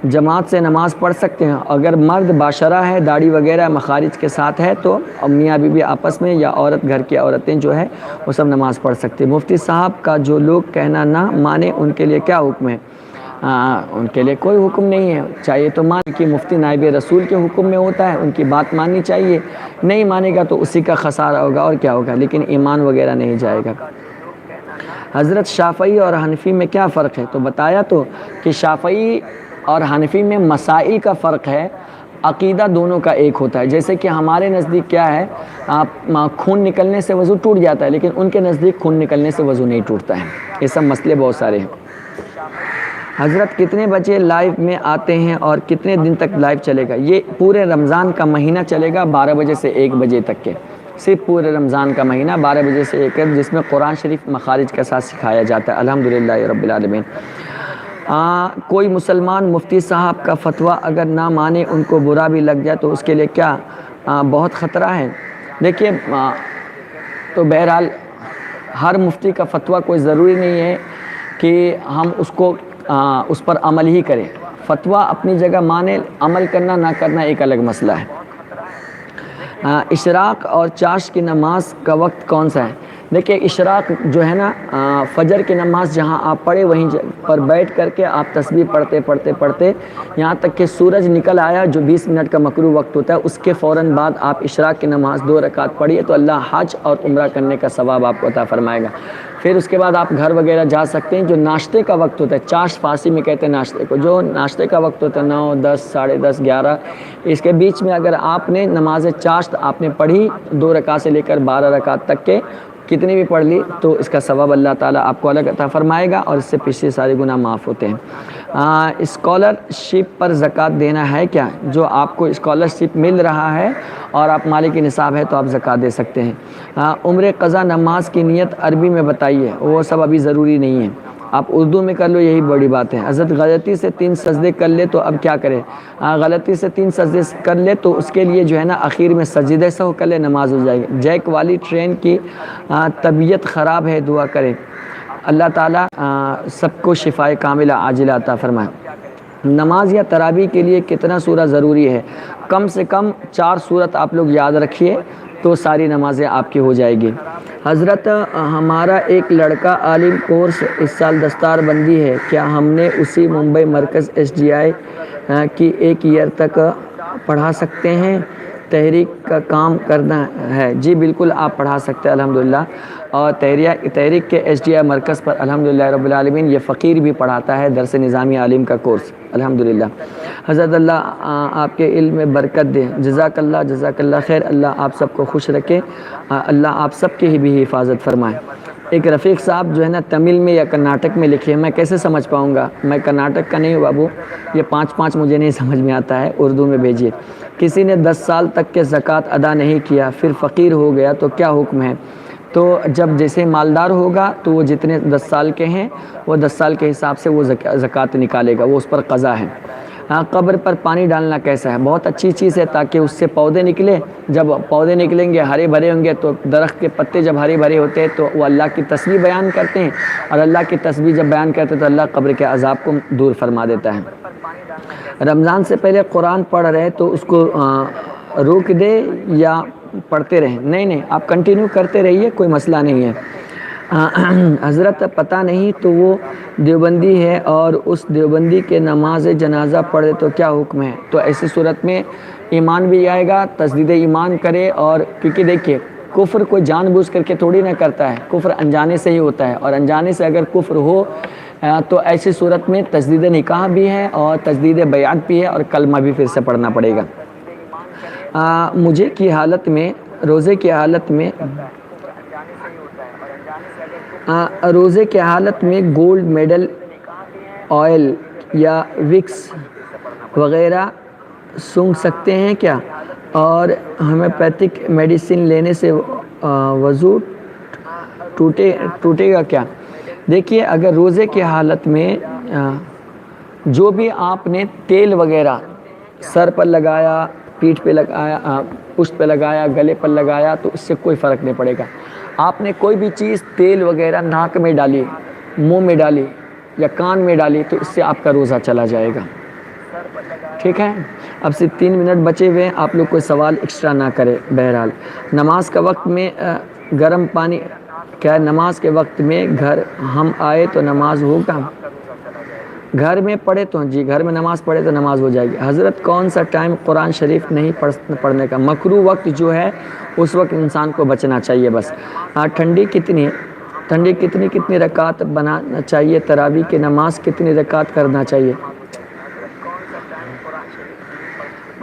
جماعت سے نماز پڑھ سکتے ہیں، اگر مرد باشرہ ہے، داڑھی وغیرہ مخارج کے ساتھ ہے تو میاں بیوی آپس میں یا عورت گھر کی عورتیں جو ہے وہ سب نماز پڑھ سکتے ہیں۔ مفتی صاحب کا جو لوگ کہنا نہ مانے ان کے لیے کیا حکم ہے؟ ان کے لیے کوئی حکم نہیں ہے، چاہیے تو مان کہ مفتی نائب رسول کے حکم میں ہوتا ہے، ان کی بات ماننی چاہیے، نہیں مانے گا تو اسی کا خسارہ ہوگا اور کیا ہوگا، لیکن ایمان وغیرہ نہیں جائے گا۔ حضرت شافعی اور حنفی میں کیا فرق ہے؟ تو بتایا تو کہ شافعی اور حنفی میں مسائل کا فرق ہے، عقیدہ دونوں کا ایک ہوتا ہے۔ جیسے کہ ہمارے نزدیک کیا ہے، خون نکلنے سے وضو ٹوٹ جاتا ہے، لیکن ان کے نزدیک خون نکلنے سے وضو نہیں ٹوٹتا ہے۔ یہ سب مسئلے بہت سارے ہیں۔ حضرت کتنے بجے لائیو میں آتے ہیں اور کتنے دن تک لائیو چلے گا؟ یہ پورے رمضان کا مہینہ چلے گا، 12 بجے سے 1 بجے تک کے، صرف پورے رمضان کا مہینہ 12 بجے سے 1 بجے، جس میں قرآن شریف مخارج کے ساتھ سکھایا جاتا ہے، الحمدللہ رب العالمین۔ کوئی مسلمان مفتی صاحب کا فتویٰ اگر نہ مانے، ان کو برا بھی لگ جائے تو اس کے لیے کیا بہت خطرہ ہے؟ دیکھیے، تو بہرحال ہر مفتی کا فتویٰ کوئی ضروری نہیں ہے کہ ہم اس پر عمل ہی کریں، فتویٰ اپنی جگہ مانے، عمل کرنا نہ کرنا ایک الگ مسئلہ ہے۔ اشراق اور چاشت کی نماز کا وقت کون سا ہے؟ دیکھیے اشراق جو ہے نا فجر کی نماز جہاں آپ پڑھے وہیں پر بیٹھ کر کے آپ تسبیح پڑھتے پڑھتے پڑھتے یہاں تک کہ سورج نکل آیا، جو 20 منٹ کا مکروہ وقت ہوتا ہے، اس کے فوراً بعد آپ اشراق کی نماز 2 رکعت پڑھیے تو اللہ حج اور عمرہ کرنے کا ثواب آپ کو عطا فرمائے گا۔ پھر اس کے بعد آپ گھر وغیرہ جا سکتے ہیں۔ جو ناشتے کا وقت ہوتا ہے، چاشت فارسی میں کہتے ہیں ناشتے کو، جو ناشتے کا وقت ہوتا ہے 9، 10، 10:30، 11، اس کے بیچ میں اگر آپ نے نماز چاشت آپ نے پڑھی 2 رکعت سے لے کر 12 رکعت تک کے کتنی بھی پڑھ لی تو اس کا ثواب اللہ تعالیٰ آپ کو الگ عطا فرمائے گا اور اس سے پچھلے سارے گناہ معاف ہوتے ہیں۔ اسکالرشپ پر زکوٰۃ دینا ہے کیا؟ جو آپ کو اسکالرشپ مل رہا ہے اور آپ مالک نصاب ہے تو آپ زکوٰۃ دے سکتے ہیں۔ عمر قضا نماز کی نیت عربی میں بتائیے، وہ سب ابھی ضروری نہیں ہے، آپ اردو میں کر لو، یہی بڑی بات ہے۔ حضرت غلطی سے 3 سجدے کر لے تو اب کیا کرے؟ غلطی سے 3 سجدے کر لے تو اس کے لیے جو ہے نا اخیر میں سجدے سہو کر لے، نماز ہو جائے گی۔ جیک والی ٹرین کی طبیعت خراب ہے، دعا کریں اللہ تعالیٰ سب کو شفائے کاملہ عاجلہ عطا فرمائے۔ نماز یا تراویح کے لیے کتنا سورہ ضروری ہے؟ کم سے کم 4 سورت آپ لوگ یاد رکھیے تو ساری نمازیں آپ کی ہو جائے گی۔ حضرت ہمارا ایک لڑکا عالم کورس اس سال دستار بندی ہے، کیا ہم نے اسی ممبئی مرکز SDI کی 1 ایئر تک پڑھا سکتے ہیں؟ تحریک کا کام کرنا ہے۔ جی بالکل آپ پڑھا سکتے ہیں الحمدللہ، اور تحریک کے SDI مرکز پر الحمدللہ رب العالمین یہ فقیر بھی پڑھاتا ہے درس نظامی عالم کا کورس الحمدللہ۔ حضرت اللہ آپ کے علم میں برکت دے، جزاک اللہ خیر، اللہ آپ سب کو خوش رکھے، اللہ آپ سب کی بھی حفاظت فرمائے۔ ایک رفیق صاحب جو ہے نا تمل میں یا کرناٹک میں لکھے، میں کیسے سمجھ پاؤں گا؟ میں کرناٹک کا نہیں ہوں بابو، یہ 5 مجھے نہیں سمجھ میں آتا ہے، اردو میں بھیجیے۔ کسی نے 10 سال تک کے زکوٰۃ ادا نہیں کیا، پھر فقیر ہو گیا تو کیا حکم ہے؟ تو جب جیسے مالدار ہوگا تو وہ جتنے 10 سال کے ہیں وہ 10 سال کے حساب سے وہ زکوٰۃ نکالے گا، وہ اس پر قضا ہے۔ قبر پر پانی ڈالنا کیسا ہے؟ بہت اچھی چیز ہے، تاکہ اس سے پودے نکلے، جب پودے نکلیں گے ہرے بھرے ہوں گے تو درخت کے پتے جب ہرے بھرے ہوتے ہیں تو وہ اللہ کی تسبیح بیان کرتے ہیں، اور اللہ کی تسبیح جب بیان کرتے ہیں تو اللہ قبر کے عذاب کو دور فرما دیتا ہے۔ رمضان سے پہلے قرآن پڑھ رہے تو اس کو روک دے یا پڑھتے رہیں؟ نہیں، آپ کنٹینیو کرتے رہیے، کوئی مسئلہ نہیں ہے۔ حضرت پتہ نہیں تو وہ دیوبندی ہے اور اس دیوبندی کے نماز جنازہ پڑھے تو کیا حکم ہے؟ تو ایسی صورت میں ایمان بھی آئے گا، تجدید ایمان کرے، اور کیونکہ دیکھیے کفر کوئی جان بوجھ کر کے تھوڑی نہ کرتا ہے، کفر انجانے سے ہی ہوتا ہے، اور انجانے سے اگر کفر ہو تو ایسی صورت میں تجدید نکاح بھی ہے اور تجدید بیعت بھی ہے اور کلمہ بھی پھر سے پڑھنا پڑے گا۔ روزے کی حالت میں گولڈ میڈل آئل یا وکس وغیرہ سونگھ سکتے ہیں کیا؟ اور ہومیوپیتھک میڈیسن لینے سے وضو ٹوٹے گا کیا؟ دیکھیے اگر روزے کی حالت میں جو بھی آپ نے تیل وغیرہ سر پر لگایا، پیٹھ پہ لگایا، پشت پہ لگایا، گلے پر لگایا تو اس سے کوئی فرق نہیں پڑے گا۔ آپ نے کوئی بھی چیز تیل وغیرہ ناک میں ڈالی، منہ میں ڈالی یا کان میں ڈالی تو اس سے آپ کا روزہ چلا جائے گا، ٹھیک ہے؟ اب صرف 3 منٹ بچے ہوئے ہیں، آپ لوگ کوئی سوال ایکسٹرا نہ کرے۔ بہرحال نماز کا وقت میں گرم پانی کیا نماز کے وقت میں گھر ہم آئے تو نماز ہوگا؟ گھر میں پڑھے تو جی، گھر میں نماز پڑھے تو نماز ہو جائے گی۔ حضرت کون سا ٹائم قرآن شریف نہیں پڑھنے کا؟ مکروہ وقت جو ہے اس وقت انسان کو بچنا چاہیے بس۔ ٹھنڈی کتنی رکعت بنانا چاہیے؟ تراویح کی نماز کتنی رکعت کرنا چاہیے؟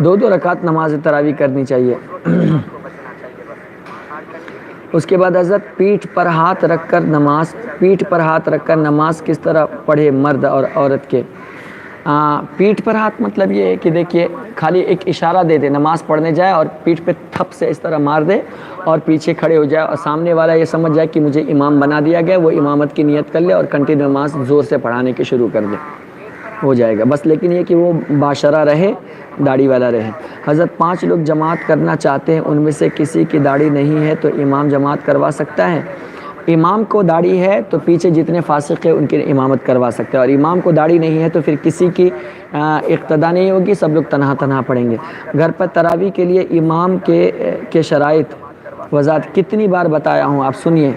2 رکعت نماز تراویح کرنی چاہیے۔ اس کے بعد حضرت پیٹھ پر ہاتھ رکھ کر نماز کس طرح پڑھے مرد اور عورت کے؟ پیٹھ پر ہاتھ مطلب یہ ہے کہ دیکھیے خالی ایک اشارہ دے دے، نماز پڑھنے جائے اور پیٹھ پہ تھپ سے اس طرح مار دے اور پیچھے کھڑے ہو جائے، اور سامنے والا یہ سمجھ جائے کہ مجھے امام بنا دیا گیا، وہ امامت کی نیت کر لے اور کنٹینیو نماز زور سے پڑھانے کی شروع کر دے، ہو جائے گا بس۔ لیکن یہ کہ وہ باشرہ رہے، داڑھی والا رہے۔ حضرت 5 لوگ جماعت کرنا چاہتے ہیں، ان میں سے کسی کی داڑھی نہیں ہے تو امام جماعت کروا سکتا ہے؟ امام کو داڑھی ہے تو پیچھے جتنے فاسق ہیں ان کی امامت کروا سکتے ہیں، اور امام کو داڑھی نہیں ہے تو پھر کسی کی اقتدا نہیں ہوگی، سب لوگ تنہا پڑھیں گے۔ گھر پر تراویح کے لیے امام کے شرائط وضاحت کتنی بار بتایا ہوں، آپ سنیے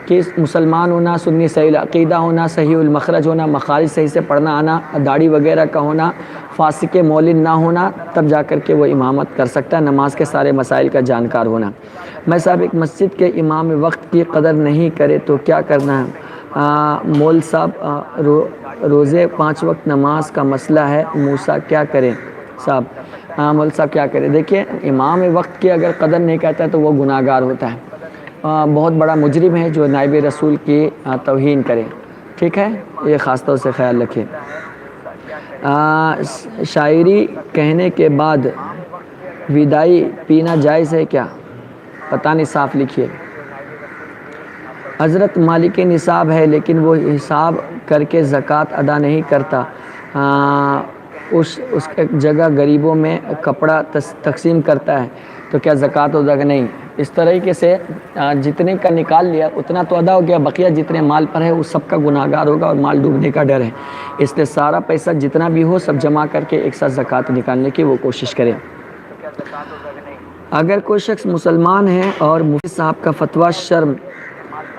کہ مسلمان ہونا، سنی صحیح عقیدہ ہونا، صحیح المخرج ہونا، مخارج صحیح سے پڑھنا آنا، داڑھی وغیرہ کا ہونا، فاسق مولد نہ ہونا، تب جا کر کے وہ امامت کر سکتا ہے، نماز کے سارے مسائل کا جانکار ہونا۔ میں صاحب ایک مسجد کے امام وقت کی قدر نہیں کرے تو کیا کرنا ہے؟ مول صاحب روزے 5 وقت نماز کا مسئلہ ہے، موسیٰ کیا کریں صاحب؟ مول صاحب کیا کریں؟ دیکھیے امام وقت کی اگر قدر نہیں کرتا ہے تو وہ گناہ گار ہوتا ہے، بہت بڑا مجرم ہے جو نائب رسول کی توہین کرے، ٹھیک ہے، یہ خاص طور سے خیال رکھیں۔ شاعری کہنے کے بعد ودائی پینا جائز ہے کیا؟ پتہ نہیں، صاف لکھیے۔ حضرت مالک نصاب ہے لیکن وہ حساب کر کے زکوٰۃ ادا نہیں کرتا، اس جگہ غریبوں میں کپڑا تقسیم کرتا ہے تو کیا زکوٰۃ ادا نہیں؟ اس طریقے سے جتنے کا نکال لیا اتنا تو ادا ہو گیا، بقیہ جتنے مال پر ہے وہ سب کا گناہ گار ہوگا اور مال ڈوبنے کا ڈر ہے، اس لیے سارا پیسہ جتنا بھی ہو سب جمع کر کے ایک ساتھ زکوٰۃ نکالنے کی وہ کوشش کرے۔ اگر کوئی شخص مسلمان ہے اور مفتی صاحب کا فتویٰ شرم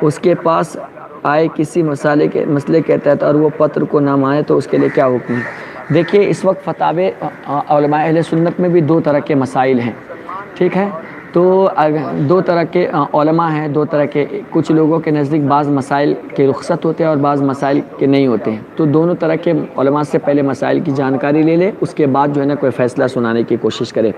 اس کے پاس آئے کسی مسئلے کے تحت اور وہ پتر کو نہ مانے تو اس کے لیے کیا حکم ہے؟ دیکھیے اس وقت فتاوے علماء اہل سنت میں بھی 2 طرح کے مسائل ہیں، ٹھیک ہے، تو 2 طرح کے علماء ہیں، 2 طرح کے، کچھ لوگوں کے نزدیک بعض مسائل کے رخصت ہوتے ہیں اور بعض مسائل کے نہیں ہوتے ہیں، تو دونوں طرح کے علماء سے پہلے مسائل کی جانکاری لے لے، اس کے بعد جو ہے نا کوئی فیصلہ سنانے کی کوشش کرے۔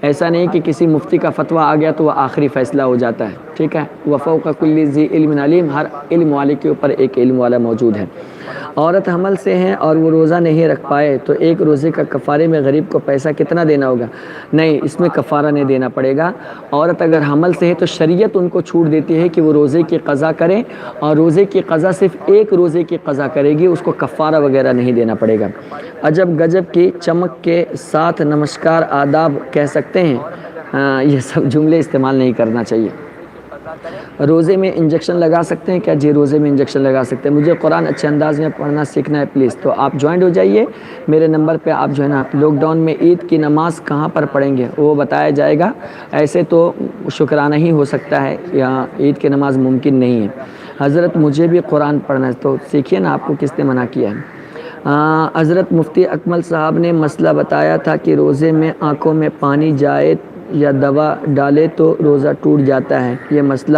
ایسا نہیں کہ کسی مفتی کا فتویٰ آ گیا تو وہ آخری فیصلہ ہو جاتا ہے، ٹھیک ہے، وفوق کل ذی علم علیم، ہر علم والے کے اوپر ایک علم والا موجود ہے۔ عورت حمل سے ہیں اور وہ روزہ نہیں رکھ پائے تو ایک روزے کا کفارے میں غریب کو پیسہ کتنا دینا ہوگا؟ نہیں، اس میں کفارہ نہیں دینا پڑے گا۔ عورت اگر حمل سے ہے تو شریعت ان کو چھوٹ دیتی ہے کہ وہ روزے کی قضا کریں، اور روزے کی قضا صرف ایک روزے کی قضا کرے گی، اس کو کفارہ وغیرہ نہیں دینا پڑے گا۔ عجب گجب کی چمک کے ساتھ نمسکار آداب کہہ سکتے ہیں، یہ سب جملے استعمال نہیں کرنا چاہیے۔ روزے میں انجیکشن لگا سکتے ہیں کیا؟ جی روزے میں انجیکشن لگا سکتے ہیں۔ مجھے قرآن اچھے انداز میں پڑھنا سیکھنا ہے پلیز، تو آپ جوائنٹ ہو جائیے میرے نمبر پہ، آپ جو ہے نا لاک ڈاؤن میں عید کی نماز کہاں پر پڑھیں گے وہ بتایا جائے گا، ایسے تو شکرانہ ہی ہو سکتا ہے، یہاں عید کی نماز ممکن نہیں ہے۔ حضرت مجھے بھی قرآن پڑھنا ہے، تو سیکھیے نا، آپ کو کس نے منع کیا ہے؟ حضرت مفتی اکمل صاحب نے مسئلہ بتایا تھا کہ روزے میں آنکھوں میں پانی جائے یا دوا ڈالے تو روزہ ٹوٹ جاتا ہے، یہ مسئلہ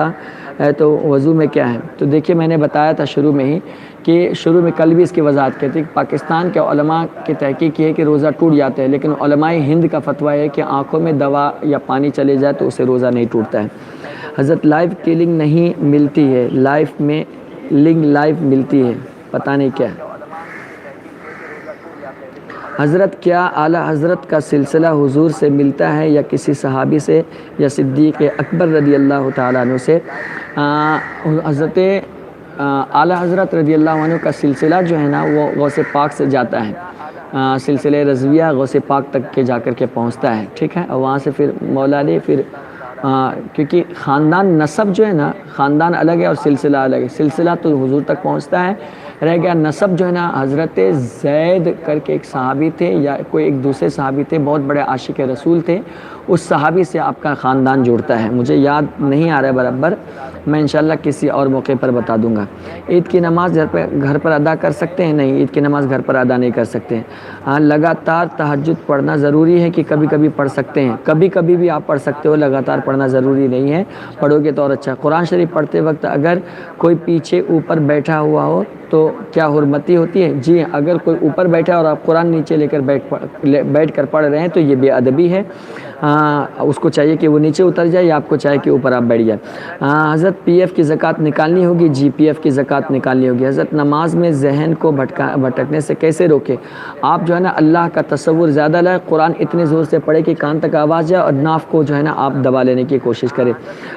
ہے تو وضو میں کیا ہے؟ تو دیکھیے میں نے بتایا تھا شروع میں ہی کہ شروع میں کل بھی اس کی وضاحت کی تھی، پاکستان کے علماء کی تحقیق یہ ہے کہ روزہ ٹوٹ جاتا ہے، لیکن علماء ہند کا فتویٰ ہے کہ آنکھوں میں دوا یا پانی چلے جائے تو اسے روزہ نہیں ٹوٹتا ہے۔ حضرت لائف کلنگ نہیں ملتی ہے، لائف میں لائف ملتی ہے، پتہ نہیں کیا ہے۔ حضرت کیا اعلیٰ حضرت کا سلسلہ حضور سے ملتا ہے یا کسی صحابی سے یا صدیق اکبر رضی اللہ تعالیٰ عنہ سے؟ حضرت اعلیٰ حضرت رضی اللہ عنہ کا سلسلہ جو ہے نا وہ غوث پاک سے جاتا ہے، سلسلہ رضویہ غوث پاک تک کے جا کر کے پہنچتا ہے، ٹھیک ہے، اور وہاں سے پھر مولا علی، پھر کیونکہ خاندان نسب جو ہے نا، خاندان الگ ہے اور سلسلہ الگ ہے، سلسلہ تو حضور تک پہنچتا ہے، رہ گیا نسب جو ہے نا، حضرت زید کر کے ایک صحابی تھے یا کوئی ایک دوسرے صحابی تھے، بہت بڑے عاشق رسول تھے، اس صحابی سے آپ کا خاندان جوڑتا ہے، مجھے یاد نہیں آ رہا ہے برابر، میں انشاءاللہ کسی اور موقع پر بتا دوں گا۔ عید کی نماز گھر پر ادا کر سکتے ہیں؟ نہیں، عید کی نماز گھر پر ادا نہیں کر سکتے ہیں۔ لگاتار تہجد پڑھنا ضروری ہے کہ کبھی کبھی پڑھ سکتے ہیں؟ کبھی کبھی بھی آپ پڑھ سکتے ہو، لگاتار پڑھنا ضروری نہیں ہے، پڑھو گے تو اور اچھا۔ قرآن شریف پڑھتے وقت اگر کوئی پیچھے اوپر بیٹھا ہوا ہو تو کیا حرمتی ہوتی ہے؟ جی، اگر کوئی اوپر بیٹھا ہے اور آپ قرآن نیچے لے کر بیٹھ کر پڑھ رہے ہیں تو یہ بے ادبی ہے، اس کو چاہیے کہ وہ نیچے اتر جائے یا آپ کو چاہیے کہ اوپر آپ بیٹھ جائے۔ حضرت پی ایف کی زکوٰۃ نکالنی ہوگی؟ جی پی ایف کی زکوٰۃ نکالنی ہوگی۔ حضرت نماز میں ذہن کو بھٹکنے سے کیسے روکے؟ آپ جو ہے نا اللہ کا تصور زیادہ لائے، قرآن اتنے زور سے پڑھے کہ کان تک آواز جائے اور ناف کو جو ہے نا آپ دبا لینے کی کوشش کریں۔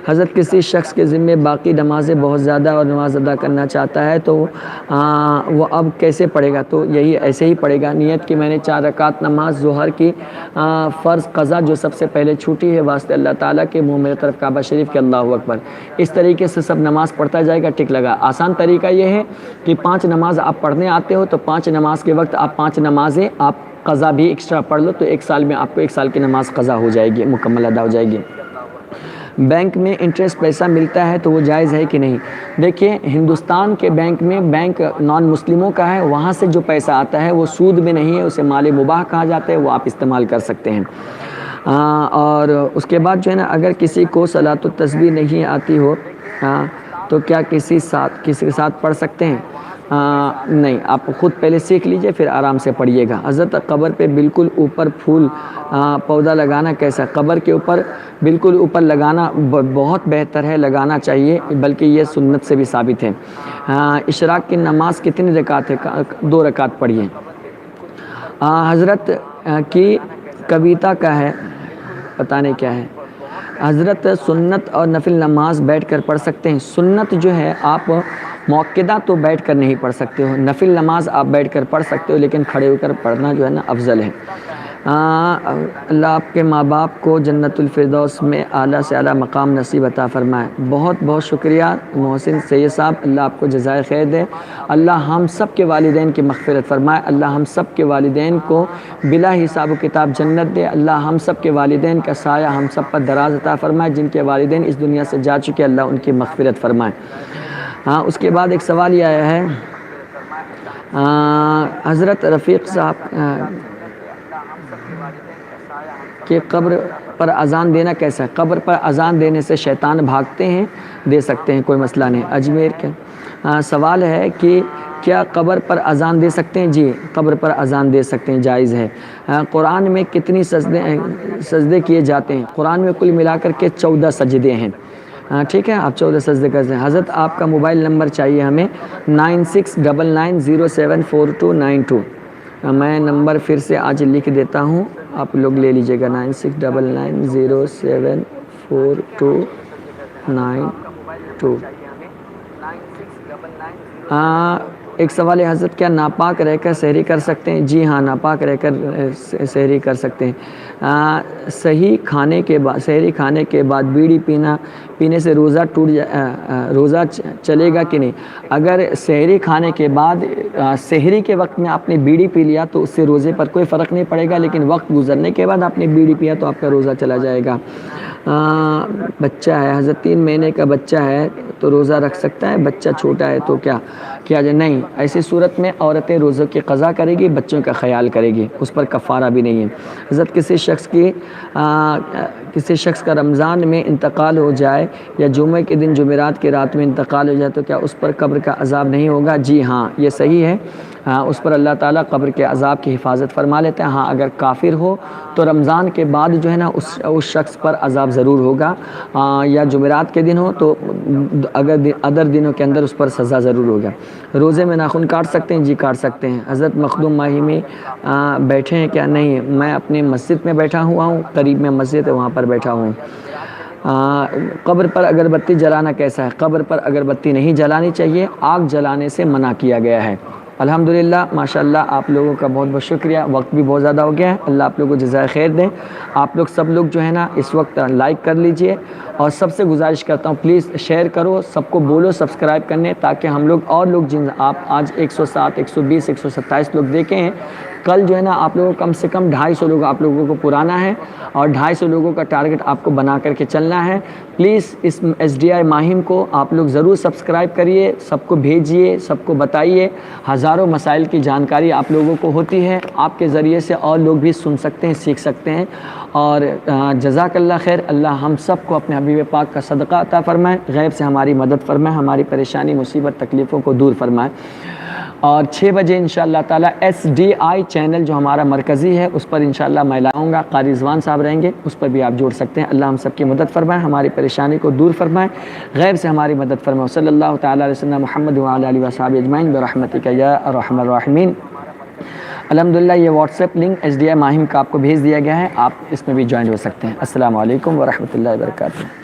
حضرت کسی شخص کے ذمے باقی نمازیں بہت زیادہ اور نماز ادا کرنا چاہتا ہے تو وہ اب کیسے پڑھے گا؟ تو یہی ایسے ہی پڑھے گا، نیت کہ میں نے 4 رکعت نماز ظہر کی فرض قضا جو سب سے پہلے چھوٹی ہے واسطے اللہ تعالیٰ کے، منہ میرے طرف کعبہ شریف کے، اللہ اکبر، اس طریقے سے سب نماز پڑھتا جائے گا، ٹک لگا۔ آسان طریقہ یہ ہے کہ 5 نماز آپ پڑھنے آتے ہو تو 5 نماز کے وقت آپ 5 نمازیں آپ قضا بھی ایکسٹرا پڑھ لو، تو 1 سال میں آپ کو 1 سال کی نماز قضا ہو جائے گی، مکمل ادا ہو جائے گی۔ بینک میں انٹرسٹ پیسہ ملتا ہے تو وہ جائز ہے کہ نہیں؟ دیکھیے ہندوستان کے بینک میں، بینک نان مسلموں کا ہے، وہاں سے جو پیسہ آتا ہے وہ سود میں نہیں ہے، اسے مال مباح کہا جاتا ہے، وہ آپ استعمال کر سکتے ہیں۔ اور اس کے بعد جو ہے نا، اگر کسی کو صلاۃ التسبیح نہیں آتی ہو تو کیا کسی کے ساتھ پڑھ سکتے ہیں؟ نہیں، آپ خود پہلے سیکھ لیجئے پھر آرام سے پڑھیے گا۔ حضرت قبر پہ بالکل اوپر پھول پودا لگانا کیسا؟ قبر کے اوپر بالکل اوپر لگانا بہت بہتر ہے، لگانا چاہیے، بلکہ یہ سنت سے بھی ثابت ہے۔ اشراق کی نماز کتنی رکعت ہے؟ 2 رکعت پڑھیے۔ حضرت کی کویتا کا ہے، پتہ نہیں کیا ہے۔ حضرت سنت اور نفل نماز بیٹھ کر پڑھ سکتے ہیں؟ سنت جو ہے آپ مؤکدہ تو بیٹھ کر نہیں پڑھ سکتے ہو، نفل نماز آپ بیٹھ کر پڑھ سکتے ہو، لیکن کھڑے ہو کر پڑھنا جو ہے نا افضل ہے۔ اللہ آپ کے ماں باپ کو جنت الفردوس میں اعلیٰ سے اعلیٰ مقام نصیب عطا فرمائے۔ بہت بہت شکریہ محسن سید صاحب، اللہ آپ کو جزائے خیر دے، اللہ ہم سب کے والدین کی مغفرت فرمائے، اللہ ہم سب کے والدین کو بلا حساب و کتاب جنت دے، اللہ ہم سب کے والدین کا سایہ ہم سب پر دراز عطا فرمائے، جن کے والدین اس دنیا سے جا چکے اللہ ان کی مغفرت فرمائے۔ اس کے بعد ایک سوال یہ آیا ہے، حضرت رفیق صاحب کہ قبر پر اذان دینا کیسا ہے؟ قبر پر اذان دینے سے شیطان بھاگتے ہیں، دے سکتے ہیں، کوئی مسئلہ نہیں۔ اجمیر کے سوال ہے کہ کیا قبر پر اذان دے سکتے ہیں؟ جی، قبر پر اذان دے سکتے ہیں، جائز ہے۔ قرآن میں کتنی سجدے کیے جاتے ہیں؟ قرآن میں کل ملا کر کے 14 سجدے ہیں، ٹھیک ہے، آپ 14 سجدے کرتے ہیں۔ حضرت آپ کا موبائل نمبر چاہیے ہمیں، 9699074292۔ میں نمبر پھر سے آج لکھ دیتا ہوں، آپ لوگ لے لیجئے گا، 9699074292۔ ایک سوال ہے حضرت، کیا ناپاک رہ کر سحری کر سکتے ہیں؟ جی ہاں، ناپاک رہ کر سحری کر سکتے ہیں۔ سحری کھانے کے بعد بیڑی پینے سے روزہ چلے گا کہ نہیں؟ اگر سحری کھانے کے بعد سحری کے وقت میں آپ نے بیڑی پی لیا تو اس سے روزے پر کوئی فرق نہیں پڑے گا، لیکن وقت گزرنے کے بعد آپ نے بیڑی پیا تو آپ کا روزہ چلا جائے گا۔ بچہ ہے حضرت، 3 مہینے کا بچہ ہے تو روزہ رکھ سکتا ہے؟ بچہ چھوٹا ہے تو کیا جائے؟ نہیں، ایسی صورت میں عورتیں روزوں کی قضا کرے گی، بچوں کا خیال کرے گی، اس پر کفارہ بھی نہیں ہے۔ حضرت کسی شخص کا رمضان میں انتقال ہو جائے یا جمعہ کے دن جمعرات کی رات میں انتقال ہو جائے تو کیا اس پر قبر کا عذاب نہیں ہوگا؟ جی ہاں، یہ صحیح ہے، اس پر اللہ تعالیٰ قبر کے عذاب کی حفاظت فرما لیتے ہیں۔ ہاں، اگر کافر ہو تو رمضان کے بعد جو ہے نا اس شخص پر عذاب ضرور ہوگا، یا جمعرات کے دن ہو تو اگر ادر دنوں کے اندر اس پر سزا ضرور ہوگا۔ روزے میں ناخن کاٹ سکتے ہیں؟ جی کاٹ سکتے ہیں۔ حضرت مخدوم ماہی میں بیٹھے ہیں کیا؟ نہیں، میں اپنی مسجد میں بیٹھا ہوا ہوں، قریب میں مسجد ہے وہاں پر بیٹھا ہوں۔ قبر پر اگربتی جلانا کیسا ہے؟ قبر پر اگربتی نہیں جلانی چاہیے، آگ جلانے سے منع کیا گیا ہے۔ الحمدللہ، ماشاءاللہ، آپ لوگوں کا بہت بہت شکریہ، وقت بھی بہت زیادہ ہو گیا ہے، اللہ آپ لوگوں کو جزائے خیر دیں۔ آپ لوگ سب لوگ جو ہے نا اس وقت لائک کر لیجئے، اور سب سے گزارش کرتا ہوں پلیز شیئر کرو، سب کو بولو سبسکرائب کرنے، تاکہ ہم لوگ اور لوگ جن آپ آج 107 120 127 لوگ دیکھے ہیں، کل جو ہے نا آپ لوگوں کو کم سے کم 250 لوگ آپ لوگوں کو پرانا ہے، اور 250 لوگوں کا ٹارگٹ آپ کو بنا کر کے چلنا ہے۔ پلیز اس SDI ماہم کو آپ لوگ ضرور سبسکرائب کریے، سب کو بھیجیے، سب کو بتائیے، ہزاروں مسائل کی جانکاری آپ لوگوں کو ہوتی ہے، آپ کے ذریعے سے اور لوگ بھی سن سکتے ہیں، سیکھ سکتے ہیں۔ اور جزاک اللہ خیر، اللہ ہم سب کو اپنے حبیب پاک کا صدقہ عطا فرمائے، غیب سے ہماری مدد فرمائے، ہماری پریشانی مصیبت تکلیفوں کو دور فرمائے۔ اور 6 بجے انشاءاللہ تعالی SDI چینل جو ہمارا مرکزی ہے اس پر انشاءاللہ میں لاؤں گا، قاری رضوان صاحب رہیں گے، اس پر بھی آپ جوڑ سکتے ہیں۔ اللہ ہم سب کی مدد فرمائے، ہماری پریشانی کو دور فرمائے، غیب سے ہماری مدد فرمائے۔ صلی اللہ تعالی علیہ وسلم محمد وعلی آلہ وصحبہ اجمعین برحمتک یا ارحم الراحمین۔ الحمدللہ، یہ واٹس ایپ لنک SDI ماہم کا آپ کو بھیج دیا گیا ہے، آپ اس میں بھی جوائن ہو سکتے ہیں۔ السلام علیکم ورحمۃ اللہ وبرکاتہ۔